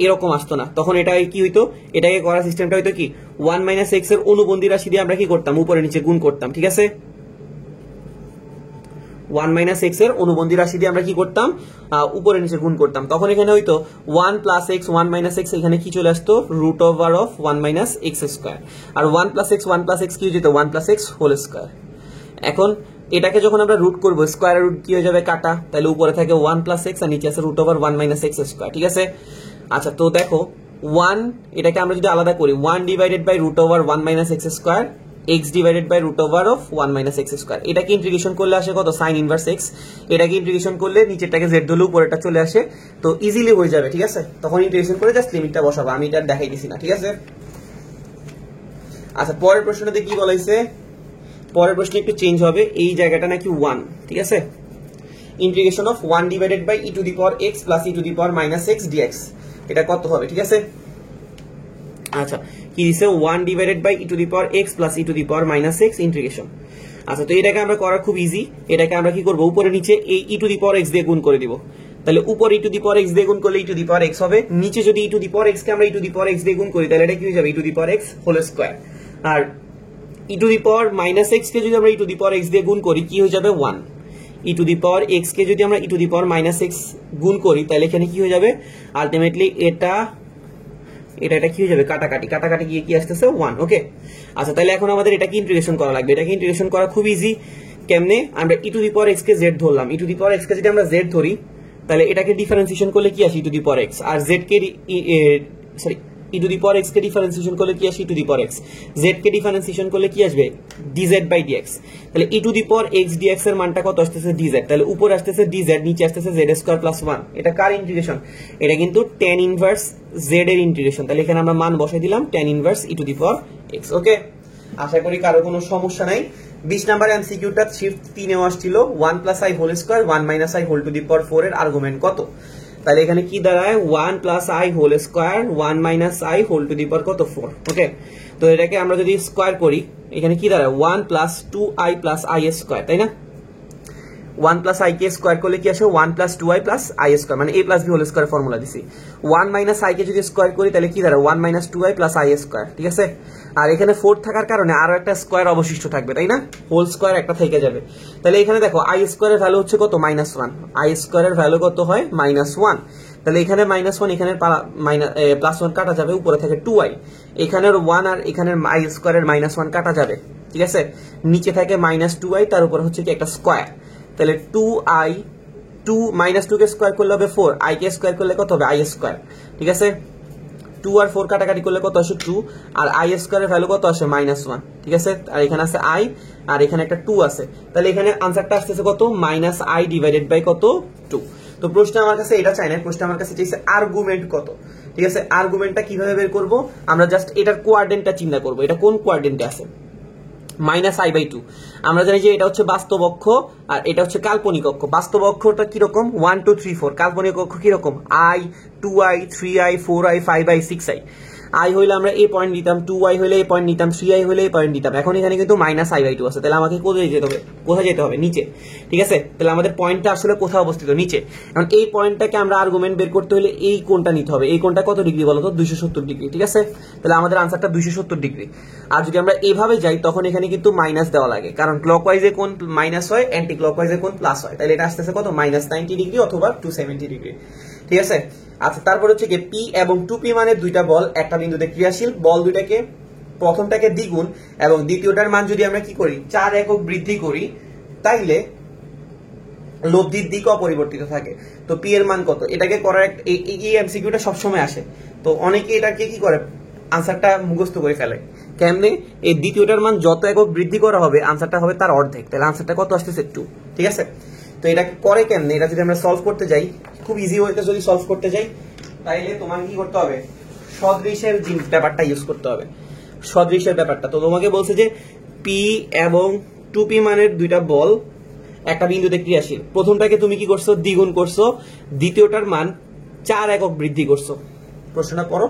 এরকম আসতো না। তখন এটা কি হইতো? এটাকে করার সিস্টেমটা হইতো কি? 1 - x এর অনুবন্ধী রাশি দিয়ে আমরা কি করতাম? উপরে নিচে গুণ করতাম। ঠিক আছে? 1 মাইনাস এক্স এর অনুবন্ধী রাশি দিয়ে আমরা কি করতাম, উপরে নিচে গুণ করতাম। তখন এখানে হয়তো 1 প্লাস এক্স 1 মাইনাস এক্স, এখানে কি চলে আসতো, root over of 1 minus X square. আর 1 প্লাস এক্স কি হয়ে যেত, 1 প্লাস এক্স হোল স্কোয়ার। এখন এটাকে যখন আমরা রুট করবো, স্কোয়ার রুট কি হয়ে যাবে, কাটা, তাহলে উপরে থাকে 1 প্লাস এক্স আর নিচে আছে root over 1 minus X square. ঠিক আছে, আচ্ছা তো দেখো 1, এটাকে আমরা যদি আলাদা করি, 1 divided by root over 1 minus X square, X divided by root over of 1 minus X square. এটাকে ইন্টিগ্রেশন করলে আসে কত, সাইন ইনভার্স এক্স। এটাকে ইন্টিগ্রেশন করলে নিচেরটাকে জেড ধরলে উপরেটা চলে আসে, তো ইজিলি হয়ে যাবে। ঠিক আছে, তখন ইন্টিগ্রেশন করে জাস্ট লিমিটটা বসাবো, আমি এটা দেখাই দিছি না। ঠিক আছে, আচ্ছা পরের প্রশ্নটাতে কি বলাইছে, পরের প্রশ্নে একটু চেঞ্জ হবে, এই জায়গাটা নাকি 1। ঠিক আছে, integration of 1 divided by E to the power X plus E to the power minus X DX, এটা কত হবে। ঠিক আছে, আচ্ছা কি দিছে, 1 divided by E to the power X plus E to the power minus X integration. আচ্ছা তো এটাকে আমরা করা খুব ইজি, এটাকে আমরা কি করব, উপরে নিচে এই ই টু দি পাওয়ার এক্স দিয়ে গুণ করে দিব। তাহলে উপরে ই টু দি পাওয়ার এক্স দিয়ে গুণ করলে ই টু দি পাওয়ার এক্স হবে, নিচে যদি ই টু দি পাওয়ার এক্স কে আমরা e to the power x দিয়ে গুণ করি, তাহলে এটা কি হয়ে যাবে, e to the power x whole square. আর e to the power minus x কে যদি আমরা e to the power x দিয়ে গুণ করি, কি হয়ে যাবে 1। ই টু দি পাওয়ার এক্স কে যদি আমরা e to the power minus x গুণ করি, তাহলে এখানে কি হয়ে যাবে, আলটিমেটলি এটা কি হয়ে যাবে, কাটাকাটি গিয়ে কি আসতেছে 1। ওকে, আচ্ছা তাহলে এখন আমাদের এটাকে ইন্টিগ্রেশন করা লাগবে। এটাকে ইন্টিগ্রেশন করা খুব ইজি, কেমনে, আমরা e to the power x কে জেড ধরলাম, e to the power x কে যদি আমরা জেড ধরি, তাহলে এটাকে ডিফারেন্সিয়েশন করলে কি আসে, e to the power x. আর জেড কে sorry e to the power x কে ডিফারেন্সিয়েশন করলে কি আসে, e to the power x. Z কে ডিফারেন্সিয়েশন করলে কি আসবে, ডিজেড বাই ডিএক্স। তাহলে e to the power x dx এর মানটা কত আসতেছে, ডিজেড। তাহলে উপরে আসতেছে ডিজেড, নিচে আসতেছে জেড স্কয়ার প্লাস 1। এটা কার ইন্টিগ্রেশন, এটা কিন্তু tan ইনভার্স জেড এর ইন্টিগ্রেশন। তাহলে এখানে আমরা মান বসাই দিলাম tan inverse e to the power x. Okay, আশা করি কারো কোনো সমস্যা নাই। 20 নাম্বার এমসিকিউটা শিফট 3 এও আসছিল, 1 plus i whole square 1 minus i whole to the power 4 এর আর্গুমেন্ট কত। তাহলে এখানে কি দাঁড়ায়, 1 plus i whole square 1 minus i whole to the power কত, 4। ওকে, তো এটাকে আমরা যদি স্কয়ার করি, এখানে কি দাঁড়ায়, 1 plus 2i plus i square, তাই না। 1 প্লাস আই কে স্কয়ার করলে কি আসে, 1 plus 2i plus i square, মানে a plus b whole square formula দিছি। 1 মাইনাস আই কে যদি স্কয়ার করি, তাহলে কি দাঁড়ায়, 1 minus 2i plus i square. ঠিক আছে, আর এখানে 4 থাকার কারণে আরো একটা স্কয়ার অবশিষ্ট থাকবে, তাই না, হোল স্কয়ার একটা থেকে যাবে। তাহলে এখানে দেখো i স্কয়ারের ভ্যালু হচ্ছে কত, -1। i স্কয়ারের ভ্যালু কত হয়, -1। তাহলে এখানে -1, এখানে প্লাস 1 কাটা যাবে, উপরে থাকে 2i, এখানের 1 আর এখানের i স্কয়ারের -1 কাটা যাবে। ঠিক আছে, নিচে থাকে -2i, তার উপর হচ্ছে কি একটা স্কয়ার। তাহলে 2i 2 -2 কে স্কয়ার করলে হবে 4, i কে স্কয়ার করলে কত হবে, i স্কয়ার। ঠিক আছে, 2 আর 4 কাটাকাটি করলে কত আসে, 2, আর i স্কয়ারের ভ্যালু কত আসে, -1। ঠিক আছে, আর এখানে আছে i, আর এখানে একটা 2 আছে। তাহলে এখানে আনসারটা আসতেছে কত, -i ডিভাইডেড বাই কত, 2। তো প্রশ্ন আমার কাছে এটা চাই না, প্রশ্ন আমার কাছে চাইছে আর্গুমেন্ট কত। ঠিক আছে, আর্গুমেন্টটা কিভাবে বের করব, আমরা জাস্ট এটার কোয়াড্রেন্টটা চিন্তা করব, এটা কোন কোয়াড্রেন্টে আছে, -i/2। আমরা জানি যে এটা হচ্ছে বাস্তব অক্ষ আর এটা হচ্ছে কাল্পনিক অক্ষ। বাস্তব অক্ষটা কিরকম, 1 2 3 4, কাল্পনিক অক্ষ কিরকম, i 2i 3i 4i 5i 6i। i হইলে আমরা এই পয়েন্ট দিতাম, 2i হইলে এই পয়েন্ট নিতাম, 3i হইলে এই পয়েন্ট দিতাম। এখন এখানে কিন্তু -i/2 আছে, তাহলে আমাকে কোথায় যেতে হবে, নিচে। ঠিক আছে, তাহলে আমাদের পয়েন্টটা আসলে কোথায় অবস্থিত, নিচে। এখন এই পয়েন্টটাকে আমরা আর্গুমেন্ট বের করতে হলে এই কোণটা নিতে হবে, এই কোণটা কত ডিগ্রি বলতো, 270 ডিগ্রি। ঠিক আছে, তাহলে আমাদের আনসারটা 270 ডিগ্রি। আর যদি আমরা এইভাবে যাই, তখন এখানে কিন্তু মাইনাস দেওয়া লাগে, কারণ ক্লকওয়াইজে কোণ মাইনাস হয়, অ্যান্টি ক্লকওয়াইজে কোণ প্লাস হয়। তাহলে এটা আসতেছে কত, -90 ডিগ্রি অথবা 270 ডিগ্রি। ঠিক আছে, আচ্ছা তারপর হচ্ছে কি, পি এবং 2p মানের দুইটা বল একটা বিন্দুতে ক্রিয়াশীল, বল দুইটাকে প্রথমটাকে দ্বিগুণ এবং দ্বিতীয়টার মান যদি আমরা কি করি, 4 একক বৃদ্ধি করি, তাইলে লব্ধির দিক অপরিবর্তিত থাকে। তো পি এর মান কত, এটাকে করার এই এমসিকিউটা সবসময় আসে। তো অনেকে এটাকে কি করে, আনসারটা মুখস্থ করে ফেলে। কেমনে, এই দ্বিতীয়টার মান যত একক বৃদ্ধি করা হবে, আনসারটা হবে তার অর্ধেক। তাহলে আনসারটা কত আসতেছে, 2। ঠিক আছে, তো এটা করে কেমনে, এটা যদি আমরা সলভ করতে যাই, খুব ইজি ওয়েতে যদি সলভ করতে যাই, তাইলে তোমার কি করতে হবে, সদৃশের ব্যাপারটা ইউজ করতে হবে, সদৃশের ব্যাপারটা। তো তোমাকে বলছে যে পি এবং 2p মানের দুইটা বল একটা বিন্দুতে ক্রিয়াশীল, প্রথমটাকে তুমি কি করছো, দ্বিগুণ করছো, দ্বিতীয়টার মান 4 একক বৃদ্ধি করছো। প্রশ্নটা পড়ো,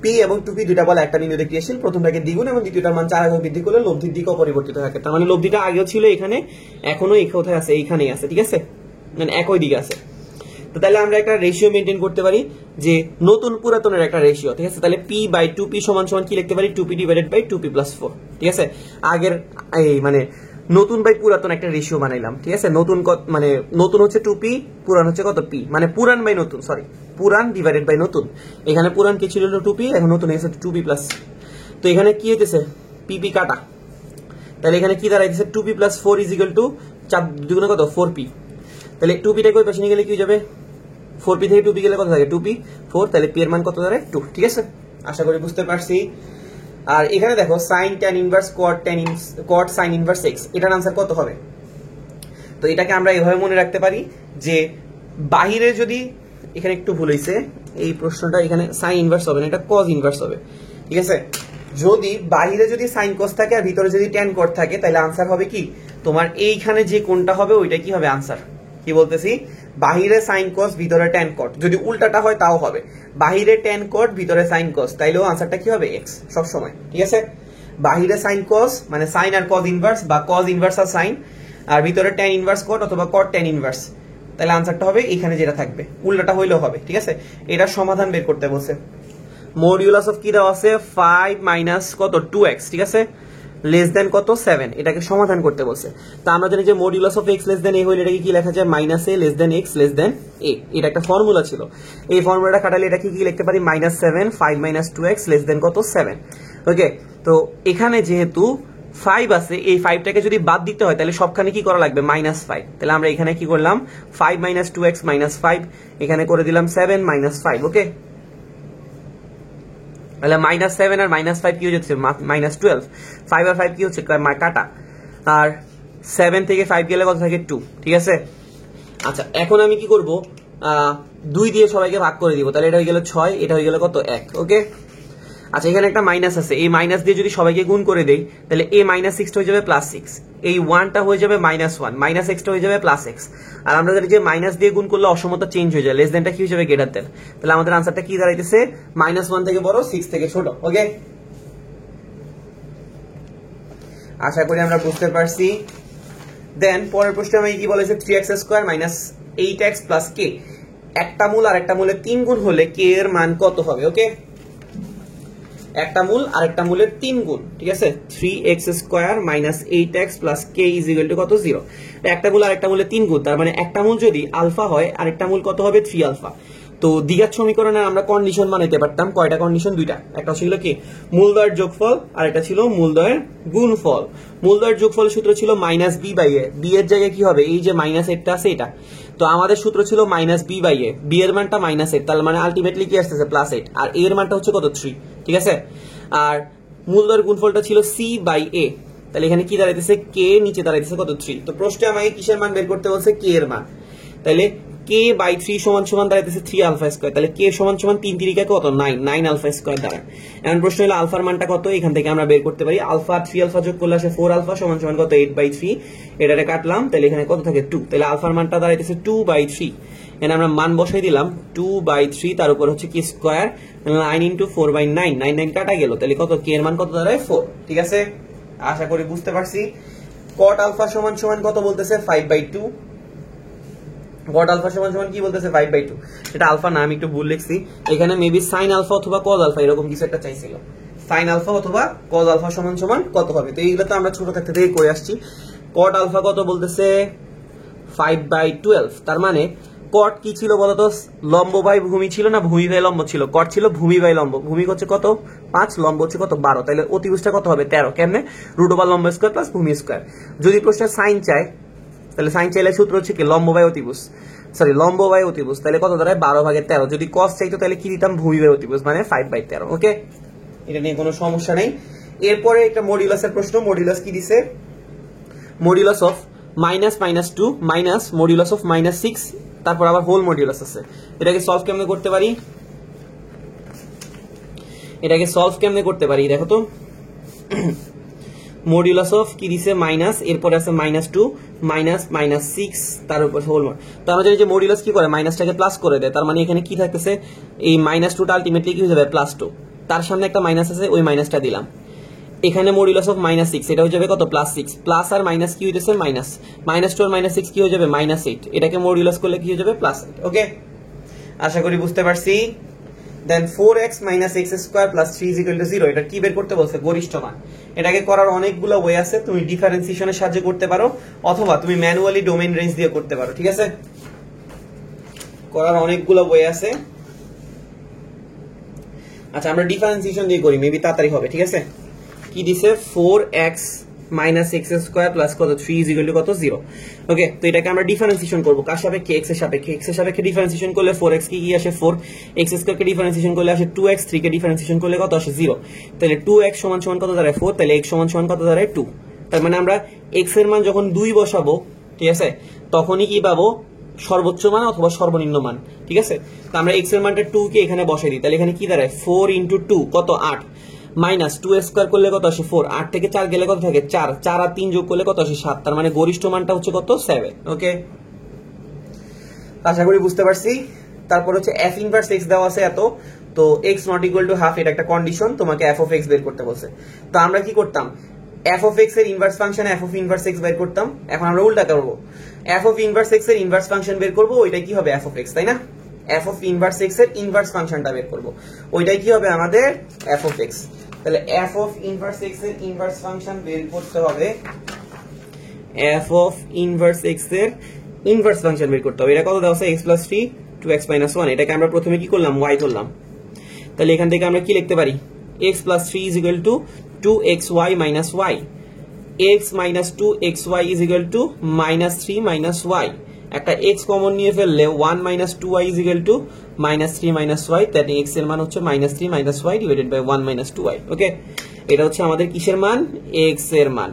পি এবং 2p দুইটা বল একটা বিন্দুতে ক্রিয়াশীল, প্রথমটাকে দ্বিগুণ এবং দ্বিতীয়টার মান 4 একক বৃদ্ধি করলে লব্ধির দিক অপরিবর্তিত থাকে। তার মানে লব্ধিটা আগেও ছিল এখানে, এখনো এই কোথায় আছে, এইখানেই আছে। ঠিক আছে, মানে একই দিকে আছে। তো তাহলে আমরা একটা রেশিও মেনটেন করতে পারি, যে নতুন পুরাতনের একটা রেশিও। ঠিক আছে, তাহলে p/2p সমান কি লিখতে পারি, 2p ডিভাইডেড বাই 2p + 4। ঠিক আছে, আগের এই মানে নতুন বাই পুরাতন একটা রেশিও বানাইলাম, ঠিক আছে। নতুন মানে নতুন হচ্ছে 2p, পুরান হচ্ছে কত p, মানে পুরান বাই নতুন, সরি পুরান ডিভাইডেড বাই নতুন। এখানে পুরান কি ছিল 2p, এখন নতুন হয়েছে 2p প্লাস। তো এখানে কি হইতেছে pp কাটা, তাহলে এখানে কি দাঁড়াইতেছে 2p plus 4 is equal two 4 দুগুণে কত 4p। তাহলে 2p টাকে ওই পাশে নিয়ে গেলে কি হয়ে যাবে 4p থেকে 2p গেলে কত থাকে 2p 4, তাহলে p এর মান কত দাঁড়ায় 2, ঠিক আছে। আশা করি বুঝতে পারছি। আর এখানে দেখো sin tan inverse cot sin inverse x, এটার आंसर কত হবে? তো এটাকে আমরা এভাবে মনে রাখতে পারি যে বাহিরে যদি, এখানে একটু ভুল হইছে, এই প্রশ্নটা এখানে sin ইনভার্স হবে না, এটা cos ইনভার্স হবে, ঠিক আছে। যদি বাহিরে যদি sin cos থাকে আর ভিতরে যদি tan cot থাকে, তাহলে आंसर হবে কি তোমার এইখানে যে কোণটা হবে ওইটা কি হবে आंसर। কি বলতেছি, বাহিরে sin cos ভিতরে tan cot, যদি উল্টাটা হয় তাও হবে, বাহিরে tan cot ভিতরে sin cos, তাইলেও आंसरটা কি হবে x সব সময়, ঠিক আছে। বাহিরে sin cos মানে sin আর cos ইনভার্স, বা cos ইনভার্স আর sin, আর ভিতরে tan ইনভার্স cot অথবা cot tan ইনভার্স, তাহলে आंसरটা হবে এখানে যেটা থাকবে, উল্টাটা হইলেও হবে, ঠিক আছে। এটা সমাধান বের করতে বলছে। মডিউলাস অফ কি দেওয়া আছে 5 মাইনাস কত 2x, ঠিক আছে, লেস দেন কত 7, এটাকে সমাধান করতে বলছে। তো আমরা জানি যে modulus of x less than a হইলে এটাকে কি লেখা যায় minus a less than x less than a, এটা একটা ফর্মুলা ছিল। এই ফর্মুলাটা খাটালে এটা কি লিখতে পারি -7 5 মাইনাস 2x লেস দেন কত 7, ওকে। তো এখানে যেহেতু 5 আছে, এই 5টাকে যদি বাদ দিতে হয় তাহলে সবখানে কি করা লাগবে -5, তাহলে আমরা এখানে কি করলাম 5 মাইনাস 2x মাইনাস 5, এখানে করে দিলাম 7 মাইনাস 5, ওকে। তাহলে -7 আর -5 কি হয়ে যাচ্ছে -12, 5 আর 5 কি হচ্ছে কাটা, আর 7 থেকে 5 গেলে কত থাকে 2, ঠিক আছে। আচ্ছা এখন আমি কি করব 2 দিয়ে সবাইকে ভাগ করে দিব, তাহলে এটা হয়ে গেল 6, এটা হয়ে গেল কত 1, ওকে। আচ্ছা এখানে একটা মাইনাস আছে, এই মাইনাস দিয়ে যদি সবাইকে গুণ করে দেই তাহলে a -6 হয়ে যাবে +6, এই 1টা হয়ে যাবে -1, -x হয়ে যাবে +x, আর আমরা জানি যে মাইনাস দিয়ে গুণ করলে অসমতা চেঞ্জ হয়ে যায়, লেস দেনটা কি হয়ে যাবে গ্রেটার দেন, তাহলে আমাদের आंसरটা কি দাঁড়াইতেছে -1 থেকে বড় 6 থেকে ছোট, ওকে। আশা করি আমরা বুঝতে পারছি। দেন পরের প্রশ্নে আমি কি বলেছে 3x² - 8x + k, একটা মূল আর একটা মূলের 3 গুণ হলে k এর মান কত হবে, ওকে। একটা মূল আর একটা মূলের 3 গুণ, ঠিক আছে। 3x² - 8x + k = কত 0, একটা মূল আর একটা মূলের 3 গুণ, তার মানে একটা মূল যদি আলফা হয় আর একটা মূল কত হবে 3 আলফা। তো দ্বিঘাত সমীকরণে আমরা কন্ডিশন বানাইতে পারতাম, কয়টা কন্ডিশন, দুইটা, একটা ছিল কি মূলদ্বয়ের যোগফল আর একটা ছিল মূলদ্বয়ের গুণফল। মূলদ্বয়ের যোগফলের সূত্র ছিল -b/a, b এর জায়গায় কি হবে এই যে -8টা আছে এটা, তো আমাদের সূত্র ছিল -b/a, b এর মানটা -8, তার মানে আলটিমেটলি কি আসছে +8, আর a এর মানটা হচ্ছে কত 3, ঠিক আছে। আর মূলদ্বয়ের গুণফলটা ছিল c/a, তাহলে এখানে কি দাঁড়াইতেছে k, নিচে দাঁড়াইতেছে কত 3। তো প্রশ্নে আমাকে কিসের মান বের করতে বলছে k এর মান, তাহলে k/3 সমান দাঁড়াইতেছে 3 আলফা স্কয়ার, তাহলে k সমান 3 3 কত 9 আলফা স্কয়ার দাঁড়ায়। এখন প্রশ্ন হলো আলফার মানটা কত, এখান থেকে আমরা বের করতে পারি আলফা 3 আলফা যোগ করলে আসে 4 আলফা সমান কত 8/3, এটারে কাটলাম তাহলে এখানে কত থাকে 2, তাহলে আলফার মানটা দাঁড়াইতেছে 2/3, এখানে আমরা মান বসাই দিলাম 2/3, তার উপর হচ্ছে কি স্কয়ার 9 × 4/9, 9 কাটা গেল, তাহলে কত k এর মান কত দাঁড়ায় 4, ঠিক আছে। আশা করি বুঝতে পারছি। cot আলফা সমান কত বলতেছে 5/2, cot আলফা সমান কি বলতেছে 5/2, সেটা আলফা না, আমি একটু ভুল লিখছি, এখানে মেবি sin আলফা অথবা cos আলফা এরকম কিছু একটা চাইছিল, sin আলফা অথবা cos আলফা সমান কত হবে। তো এইগুলো তো আমরা ছোট থাকতে থেকে করে আসছি। cot আলফা কত বলতেছে 5/12, তার মানে cot কি ছিল বলতো, লম্ব বাই ভূমি ছিল না ভূমি বাই লম্ব ছিল, cot ছিল ভূমি বাই লম্ব, ভূমি হচ্ছে কত 5, লম্ব হচ্ছে কত 12, তাহলে অতিভুজটা কত হবে 13, কেমনে √ লম্ব স্কয়ার প্লাস ভূমি স্কয়ার। যদি প্রশ্নে sin চাই তাহলে sin চাইলে সূত্র হচ্ছে কি লম্ব বাই অতিভুজ, সরি লম্ব বাই অতিভুজ, তাহলে কত দাঁড়ায় 12/13। যদি cos চাইতো তাহলে কি দিতাম ভূমি বাই অতিভুজ, মানে 5/13, ওকে। এটা নিয়ে কোনো সমস্যা নেই। এরপরে একটা মডিউলাসের প্রশ্ন, মডিউলাস কি দিছে, modulus of -2 minus modulus of -6, তারপর আবার হোল মডিউলাস আছে। এটাকে সলভ কেমনে করতে পারি, দেখো তো মডিউলাস অফ কি দিছে মাইনাস, এরপরে আছে -2 মাইনাস -6, তার উপর হোল। তো আমরা জানি যে মডিউলাস কি করে মাইনাসটাকে প্লাস করে দেয়, তার মানে এখানে কি থাকতেছে এই -2টা আলটিমেটলি কি হয়ে যাবে +2, তার সামনে একটা মাইনাস আছে ওই মাইনাসটা দিলাম, এখানে মডিউলাস অফ -6 এটা হয়ে যাবে কত +6, প্লাস আর মাইনাস কি হইতেছে মাইনাস, -2 আর -6 কি হয়ে যাবে -8, এটাকে মডিউলাস করলে কি হয়ে যাবে +8, ওকে। আশা করি বুঝতে পারছি। দেন 4x minus X square plus 3 is equal to 0। এটা কি বের করতে বলছে? গরিষ্ঠ মান। এটাকে করার অনেকগুলো ওয়ে আছে, তুমি ডিফারেন্সিয়েশনের সাহায্যে করতে পারো অথবা তুমি ম্যানুয়ালি ডোমেইন রেঞ্জ দিয়ে করতে পারো। ঠিক আছে, করার অনেকগুলো ওয়ে আছে। আচ্ছা আমরা ডিফারেন্সিয়েশন দিয়ে করি, মেবি তাড়াতাড়ি হবে। ঠিক আছে, কি দিছে? 4x minus X square plus কত 3 ইজ ইকুয়াল টু কত 0। ওকে, তো এটাকে আমরা ডিফারেন্সিয়েশন করবো কার সাপেক্ষে? এক্স এর সাপেক্ষে। এক্স এর সাপেক্ষে ডিফারেন্সিয়েশন করলে 4x কি আসে 4, এক্স স্কোয়ার কে ডিফারেন্সিয়েশন করলে আসে 2x, 3 কে ডিফারেন্সিয়েশন করলে কত আসে 0। তাহলে 2x সমান সমান কত দাঁড়ায় 4, তাহলে x সমান সমান কত দাঁড়ায় 2। তার মানে আমরা x এর মান যখন 2 বসাবো, ঠিক আছে, তখনই কি পাবো? সর্বোচ্চ মান অথবা সর্বনিম্ন মান। ঠিক আছে, তো আমরা x এর মানটা 2 কে এখানে বসাই দিই, তাহলে এখানে কি দাঁড়ায় 4 ইন্টু 2 কত 8, মাইনাস 2 স্কোয়ার করলে কত আসে 4, 8 থেকে 4 গেলে কত থাকে 4, 4 আর 3 যোগ করলে কত আসে 7। তার মানে গরিষ্ঠ মানটা হচ্ছে কত 7। ওকে, আশা করি বুঝতে পারছি। তারপর হচ্ছে f ইনভার্স x দেওয়া আছে এত, তো x not equal to half, এটা একটা কন্ডিশন, তোমাকে f অফ x বের করতে বলছে। তো আমরা কি করতাম? f অফ x এর inverse function f of inverse x বের করতাম। এখন আমরা উল্টা করব, f অফ ইনভার্স x এর ইনভার্স ফাংশন বের করব, ওইটা কি হবে f অফ x, তাই না? f অফ ইনভার্স x এর ইনভার্স ফাংশনটা বের করব, ওইটাই কি হবে আমাদের f অফ x। তাহলে f অফ ইনভার্স x এর ইনভার্স ফাংশন বের করতে হবে, f অফ ইনভার্স x এর ইনভার্স ফাংশন বের করতে হবে। এটা কত দেওয়া আছে? x plus 3 2x minus 1। এটাকে আমরা প্রথমে কি করলাম? y ধরলাম। তাহলে এখান থেকে আমরা কি লিখতে পারি? x plus 3 is equal to 2xy minus y, x minus 2xy is equal to minus 3 minus y। একটা x কমন নিয়ে ফেললে 1 minus 2y is equal to minus 3 minus y, তাহলে x এর মান হচ্ছে minus 3 minus y divided by 1 minus 2y। Okay, এটা হচ্ছে আমাদের কিসের মান? x এর মান।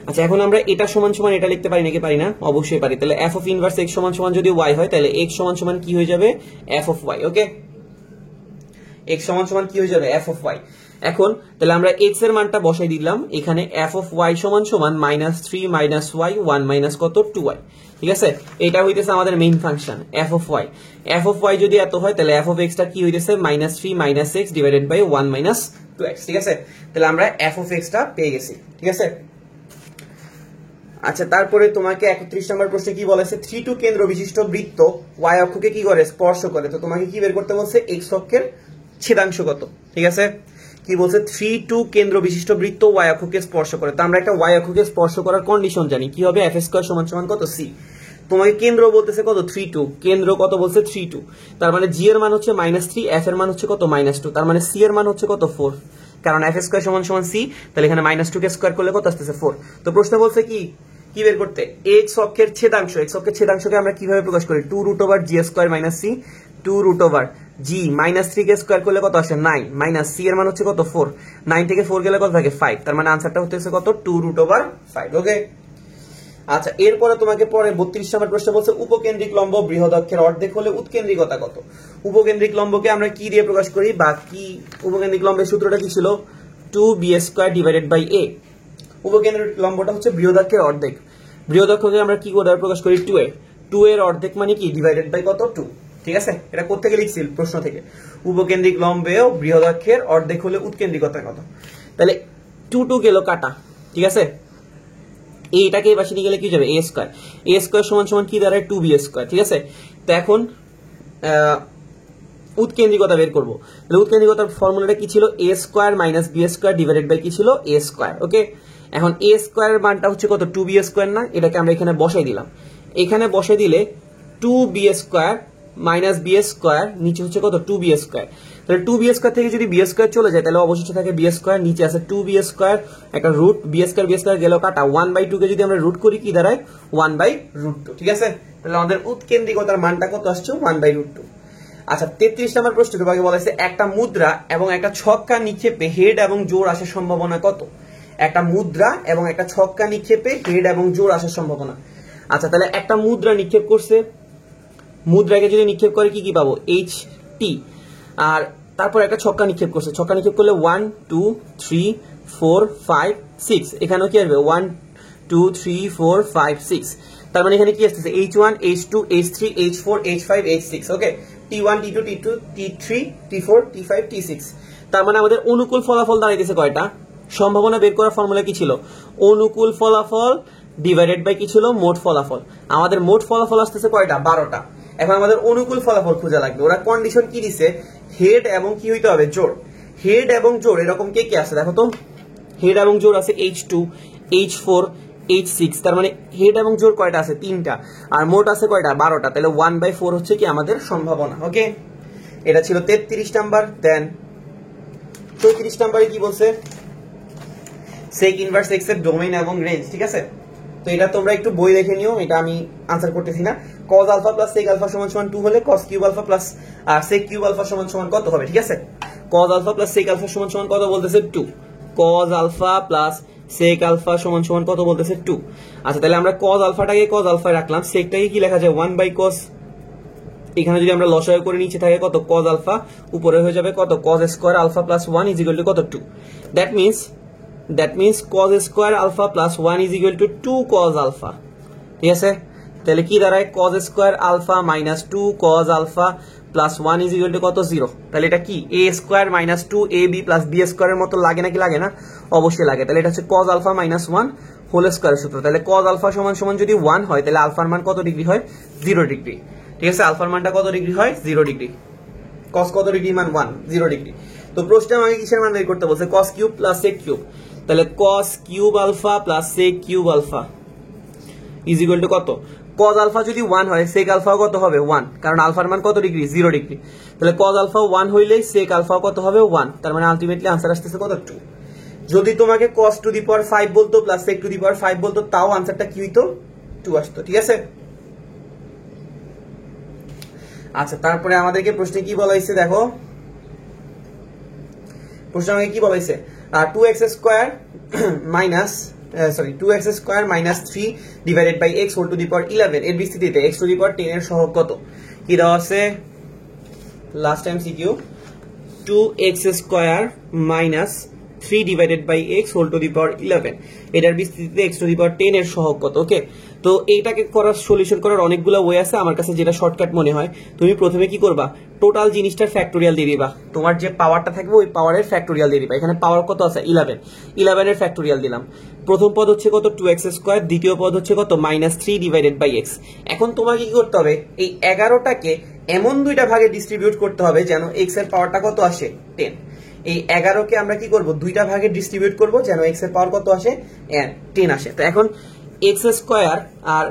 আচ্ছা এখন আমরা এটা সমান সমান এটা লিখতে পারি নাকি? পারি না? অবশ্যই পারি। তাহলে f অফ ইনভার্স x সমান সমান যদি y হয়, তাহলে x সমান সমান কি হয়ে যাবে? f of y। Okay, x সমান সমান কি হয়ে যাবে? f of y। এখন তাহলে আমরা x এর মানটা বসাই দিলাম এখানে, f অফ y সমান সমান মাইনাস 3 মাইনাস y 1 মাইনাস কত 2y। ঠিক আছে, এটা হইতেছে আমাদের main function f of y। f of y যদি এত হয়, তাহলে f অফ x টা কি হইতেছে? Minus 3 minus x divided by 1 minus 2x। ঠিক আছে, তাহলে আমরা f অফ x টা পেয়ে গেছি। ঠিক আছে, আচ্ছা তারপরে তোমাকে 31 নম্বর প্রশ্নে কি বলেছে? 3-2 কেন্দ্র বিশিষ্ট বৃত্ত y অক্ষকে কি করে? স্পর্শ করে। তো তোমাকে কি বের করতে বলছে? x অক্ষের ছেদাংশ কত। ঠিক আছে, কি বলছে? 3-2 কেন্দ্র বিশিষ্ট বৃত্ত y অক্ষকে স্পর্শ করে। তো আমরা একটা y অক্ষকে স্পর্শ করার কন্ডিশন জানি, কি হবে? f স্কয়ার সমান সমান কত? c। তোমাকে কেন্দ্র বলতেছে কত? 3-2, কেন্দ্র কত বলছে? 3-2। তার মানে g এর মান হচ্ছে -3, f এর মান হচ্ছে কত? -2। তার মানে c এর মান হচ্ছে কত? 4, কারণ f স্কয়ার সমান সমান c, তাহলে এখানে -2 কে স্কয়ার করলে কত আসতেছে? 4। তো প্রশ্ন বলছে কি কি বের করতে? x অক্ষের ছেদাংশ। x অক্ষের ছেদাংশকে আমরা কিভাবে প্রকাশ করি? 2√g square minus c, 2√g -3 কে স্কয়ার করলে কত আসে? 9, মাইনাস c এর মান হচ্ছে কত? 4, 9 থেকে 4 গেলে কত থাকে? 5। তার মানে आंसरটা হচ্ছে কত? 2√5। ওকে, আচ্ছা এরপরে তোমাকে পরে 32 নম্বর প্রশ্ন বলছে উপকেন্দ্রিক লম্ব বৃহদাক্ষের অর্ধেক হলে উৎকেন্দ্রিকতা কত। উপকেন্দ্রিক লম্বকে আমরা কি দিয়ে প্রকাশ করি, বা কি উপকেন্দ্রিক লম্বের সূত্রটা কি ছিল? 2b² divided by a। উপকেন্দ্রিক লম্বটা হচ্ছে বৃহদাক্ষের অর্ধেক, বৃহদাক্ষকে আমরা কি করে প্রকাশ করি? 2a। 2 এর অর্ধেক মানে কি? ডিভাইডেড বাই কত? 2। ঠিক আছে, এটা কোথা থেকে লিখছিল? প্রশ্ন থেকে। উপকেন্দ্রিক লম্বেও বৃহদাক্ষের অর্ধেক হলে উৎকেন্দ্রিকতা কত। তাহলে 2 গেল কাটা। ঠিক আছে, এইটাকে এই পাশে নিয়ে গেলে কি যাবে? a square. a স্কয়ার সমান সমান কি দাঁড়ায়? 2b²। ঠিক আছে, তো এখন উৎকেন্দ্রিকতা বের করব। তাহলে উৎকেন্দ্রিকতার ফর্মুলাটা কি ছিল? a square minus b square divided by কি ছিল? a square. ওকে, এখন a স্কয়ারের মানটা হচ্ছে কত? 2b স্কয়ার না? এটাকে আমরা এখানে বসাই দিলাম। এখানে বসাই দিলে 2b square minus b square, নিচে হচ্ছে কত? 2b square. তাহলে 2b স্কয়ার থেকে যদি b স্কয়ার চলে যায়, তাহলে অবশিষ্ট থাকে b স্কয়ার, নিচে আছে 2b স্কয়ার, একটা রুট, b স্কয়ার গেল কাটা, 1/2 কে যদি আমরা রুট করি কি দাঁড়ায়? 1/√2। ঠিক আছে, তাহলে আমাদের উৎকেন্দ্রিকতার মানটা কত আসছে? 1/√2। আচ্ছা 33 নম্বর প্রশ্ন তোমাকে বলা হয়েছে একটা মুদ্রা এবং একটা ছক্কা নিক্ষেপে হেড এবং জোর আসার সম্ভাবনা কত। একটা মুদ্রা এবং একটা ছক্কা নিক্ষেপে হেড এবং জোর আসার সম্ভাবনা। আচ্ছা তাহলে একটা মুদ্রা নিক্ষেপ করছে, মুদ্রাকে যদি নিক্ষেপ করে কি কি পাবো? ht। আর তারপর একটা ছক্কা নিক্ষেপ করছে, ছক্কা নিক্ষেপ করলে 1 2 3 4 5 6, এখানেও কি আসবে? 1 2 3 4 5 6। তার মানে এখানে কি আসছে? h1 h2 h3 h4 h5 h6। ওকে, t1 t2 t2 t3 t4 t5 t6। তার মানে আমাদের অনুকূল ফলাফল দাঁড়াইতেছে কয়টা? সম্ভাবনা বের করার ফর্মুলা কি ছিল? অনুকূল ফলাফল ডিভাইডেড বাই কি ছিল? মোট ফলাফল। আমাদের মোট ফলাফল আসতেছে কয়টা? 12টা। এখন আমাদের অনুকূল ফলাফল খোঁজা লাগবে। ওরা কন্ডিশন কি দিছে? হেড এবং কি হইতে হবে জোড়, হেড এবং জোড় এরকম কে কে আছে দেখো তো, হেড এবং জোড় আছে H2 H4 H6, তার মানে হেড এবং জোড় কয়টা আছে 3টা, আর মোট আছে কয়টা 12টা, তাহলে 1/4 হচ্ছে কি আমাদের সম্ভাবনা। ওকে, এটা ছিল 33 নাম্বার। দেন 34 নাম্বারে কি বলছে, সেক ইনভার্স এক্স এর ডোমেইন এবং রেঞ্জ। ঠিক আছে, তো এটা তোমরা একটু বই দেখে নিও, এটা আমি আনসার করতেছি না। cos alpha plus sec alpha সমান সমান 2 হলে cos cube alpha plus sec cube alpha সমান সমান কত হবে? ঠিক আছে, cos alpha plus sec alpha সমান সমান কত বলতেছে 2, cos alpha plus sec alpha সমান সমান কত বলতেছে 2। আচ্ছা, তাহলে আমরা cos আলফাটাকে cos আলফায় রাখলাম, secটাকে কি লেখা যায় 1/cos, এখানে যদি আমরা লসাগু করে নিচে থাকে কত cos আলফা, উপরে হয়ে যাবে কত cos square alpha plus 1 is equal to কত 2। That means cos square alpha plus 1 is equal to 2 cos alpha. ঠিক আছে, তাহলে কি দাঁড়ায় cos square alpha minus 2 cos alpha plus 1 is equal to কত 0। তাহলে এটা কি a square minus 2ab plus b স্কয়ারের মতো লাগে নাকি লাগে না? অবশ্যই লাগে। তাহলে এটা হচ্ছে cos আলফা মাইনাস 1 হোল স্কয়ারের সূত্র। তাহলে cos আলফা সমান সমান যদি 1 হয় তাহলে আলফার মান কত ডিগ্রি হয়? 0 ডিগ্রি। ঠিক আছে, আলফার মানটা কত ডিগ্রি হয়? 0 ডিগ্রি। cos কত ডিগ্রি মান 1, 0 ডিগ্রি। তো প্রশ্নে আমাকে কিসের মান বের করতে বলছে? cos cube plus sec cube. তাহলে cos cube alpha plus sec cube alpha is equal to কত? cos আলফা যদি 1 হয় sec আলফাও কত হবে? 1, কারণ আলফার মান কত ডিগ্রি? 0 ডিগ্রি। তাহলে cos আলফা 1 হইলে sec আলফা কত হবে? 1, তার মানে আলটিমেটলি आंसर আসতেছে কত? 2। যদি তোমাকে cos টু দি পাওয়ার 5 বলতো প্লাস sec টু দি পাওয়ার 5 বলতো, তাও आंसरটা কি হইতো? 2 আসতো। ঠিক আছে, আচ্ছা তারপরে আমাদেরকে প্রশ্নে কি বলা হয়েছে দেখো, প্রশ্ন আমাকে কি বলা হয়েছে 2x square minus 3 divided by x whole to the power 11 এর বিস্তৃতিতে x টু দি পাওয়ার 10 এর সহগ কত? কি দেওয়া আছে লাস্ট টাইম সিকিউ, 2x square minus 3 divided by x whole to the power 11 এটার বিস্তৃতিতে x টু দি পাওয়ার 10 এর সহগ কত? ওকে, তো এইটাকে করার সলিউশন করার অনেকগুলো ওয়ে আছে, আমার কাছে যেটা শর্টকাট মনে হয়, তুমি প্রথমে কি করবা, টোটাল জিনিসটার ফ্যাক্টোরিয়াল দিয়ে দিবা, তোমার যে পাওয়ারটা থাকবে ওই পাওয়ারের ফ্যাক্টোরিয়াল দিয়ে দিবা। এখানে পাওয়ার কত আছে? 11 এর ফ্যাক্টোরিয়াল দিলাম। প্রথম পদ হচ্ছে কত? 2x স্কয়ার, দ্বিতীয় পদ হচ্ছে কত? -3 ডিভাইডেড বাই x। এখন তোমাকে কি করতে হবে, এই 11টাকে এমন দুইটা ভাগে ডিস্ট্রিবিউট করতে হবে যেন x এর পাওয়ারটা কত আসে? 10। এই 11কে আমরা কি করব, দুইটা ভাগে ডিস্ট্রিবিউট করব যেন x এর পাওয়ার কত আসে? 10 আসে। তো এখন x স্কয়ার আর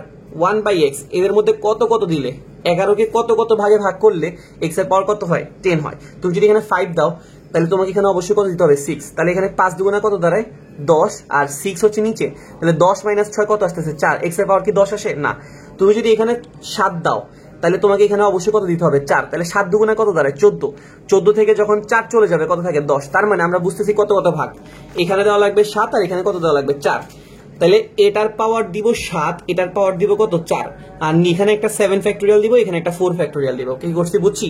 1/x এদের মধ্যে কত কত দিলে, 11কে কত কত ভাগে ভাগ করলে x এর পাওয়ার কত হয়? 10 হয়। তুমি যদি এখানে 5 দাও তাহলে তোমাকে এখানে অবশ্যই কত দিতে হবে? 6। তাহলে এখানে 5 দুগুণা কত দাঁড়ায়? 10, আর 6 হচ্ছে নিচে, তাহলে 10 - 6 কত আসতেছে? 4। x এর পাওয়ার কি 10 আসে? না। তুমি যদি এখানে 7 দাও তাহলে তোমাকে এখানে অবশ্যই কত দিতে হবে? 4। তাহলে 7 দুগুণা কত দাঁড়ায়? 14। 14 থেকে যখন 4 চলে যাবে কত থাকে? 10। তার মানে আমরা বুঝতেছি কত কত ভাগ, এখানে দেওয়া লাগবে 7 আর এখানে কত দেওয়া লাগবে? 4। তাহলে এটার পাওয়ার দিব 7, এটার পাওয়ার দিব কত? 4, আর এখানে একটা 7 ফ্যাক্টোরিয়াল দিব, এখানে একটা 4 ফ্যাক্টোরিয়াল দিব। কি করছি বুঝছি?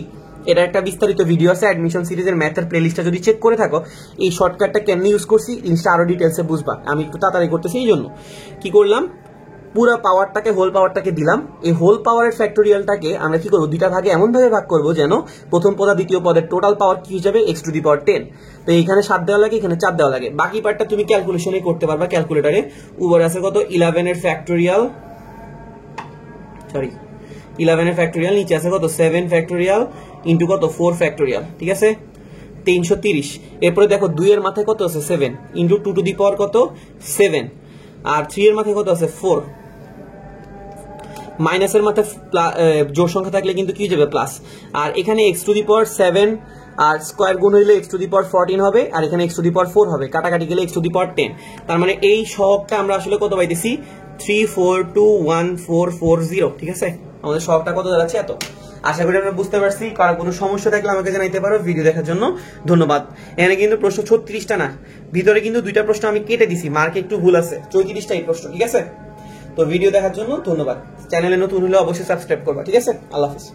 এটা একটা বিস্তারিত ভিডিও আছে অ্যাডমিশন সিরিজের ম্যাথের প্লেলিস্টটা যদি চেক করে থাকো, এই শর্টকাটটা কেমনে ইউজ করছি জিনিসটা আরো ডিটেইলসে বুঝবা। আমি একটু তাড়াতাড়ি করতেছি, এই জন্য কি করলাম, পুরো পাওয়ারটাকে হোল পাওয়ারটাকে দিলাম। এই হোল পাওয়ারের ফ্যাক্টোরিয়ালটাকে আমরা কি করব, দুইটা ভাগে এমন ভাবে ভাগ করব যেন প্রথম পদ আর দ্বিতীয় পদের টোটাল পাওয়ার কি হিসাবে? x টু দি পাওয়ার 10। তো এখানে 7 দেওয়া লাগে, এখানে 4 দেওয়া লাগে। বাকি পার্টটা তুমি ক্যালকুলেশনে করতে পারবা, ক্যালকুলেটরে। উপরে আছে কত? 11 এর ফ্যাক্টোরিয়াল, 11 এর ফ্যাক্টোরিয়াল, নিচে আছে কত? 7 ফ্যাক্টোরিয়াল ইনটু কত? 4 ফ্যাক্টোরিয়াল। ঠিক আছে, 330। এরপরে দেখো 2 এর মাথায় কত আছে? 7 ইনটু 2 টু দি পাওয়ার কত? 7, আর 3 এর মাথায় কত আছে? 4। মাইনাসের মাথায় জোড় সংখ্যা থাকলে কিন্তু কি যাবে? প্লাস। আর এখানে x টু দি পাওয়ার 7 আর স্কয়ার গুণ হইলে x টু দি পাওয়ার 14 হবে, আর এখানে x টু দি পাওয়ার 4 হবে, কাটাকাটি গেলে x টু দি পাওয়ার 10। তার মানে এই সহগটা আমরা আসলে কত পাইতেছি? 3421440। ঠিক আছে, আমাদের সহগটা কত দাঁড়াচ্ছে? এত। আশা করি আমরা বুঝতে পারছি। কারো কোনো সমস্যা থাকলে আমাকে জানাইতে পারো। ভিডিও দেখার জন্য ধন্যবাদ। এখানে কিন্তু প্রশ্ন 36টা না, ভিতরে কিন্তু 2টা প্রশ্ন আমি কেটে দিছি, মার্কে একটু ভুল আছে, 34টাই প্রশ্ন। ঠিক আছে, তো ভিডিও দেখার জন্য ধন্যবাদ। চ্যানেলে নতুন হলে অবশ্যই সাবস্ক্রাইব করবা। ঠিক আছে, আল্লাহ হাফেজ।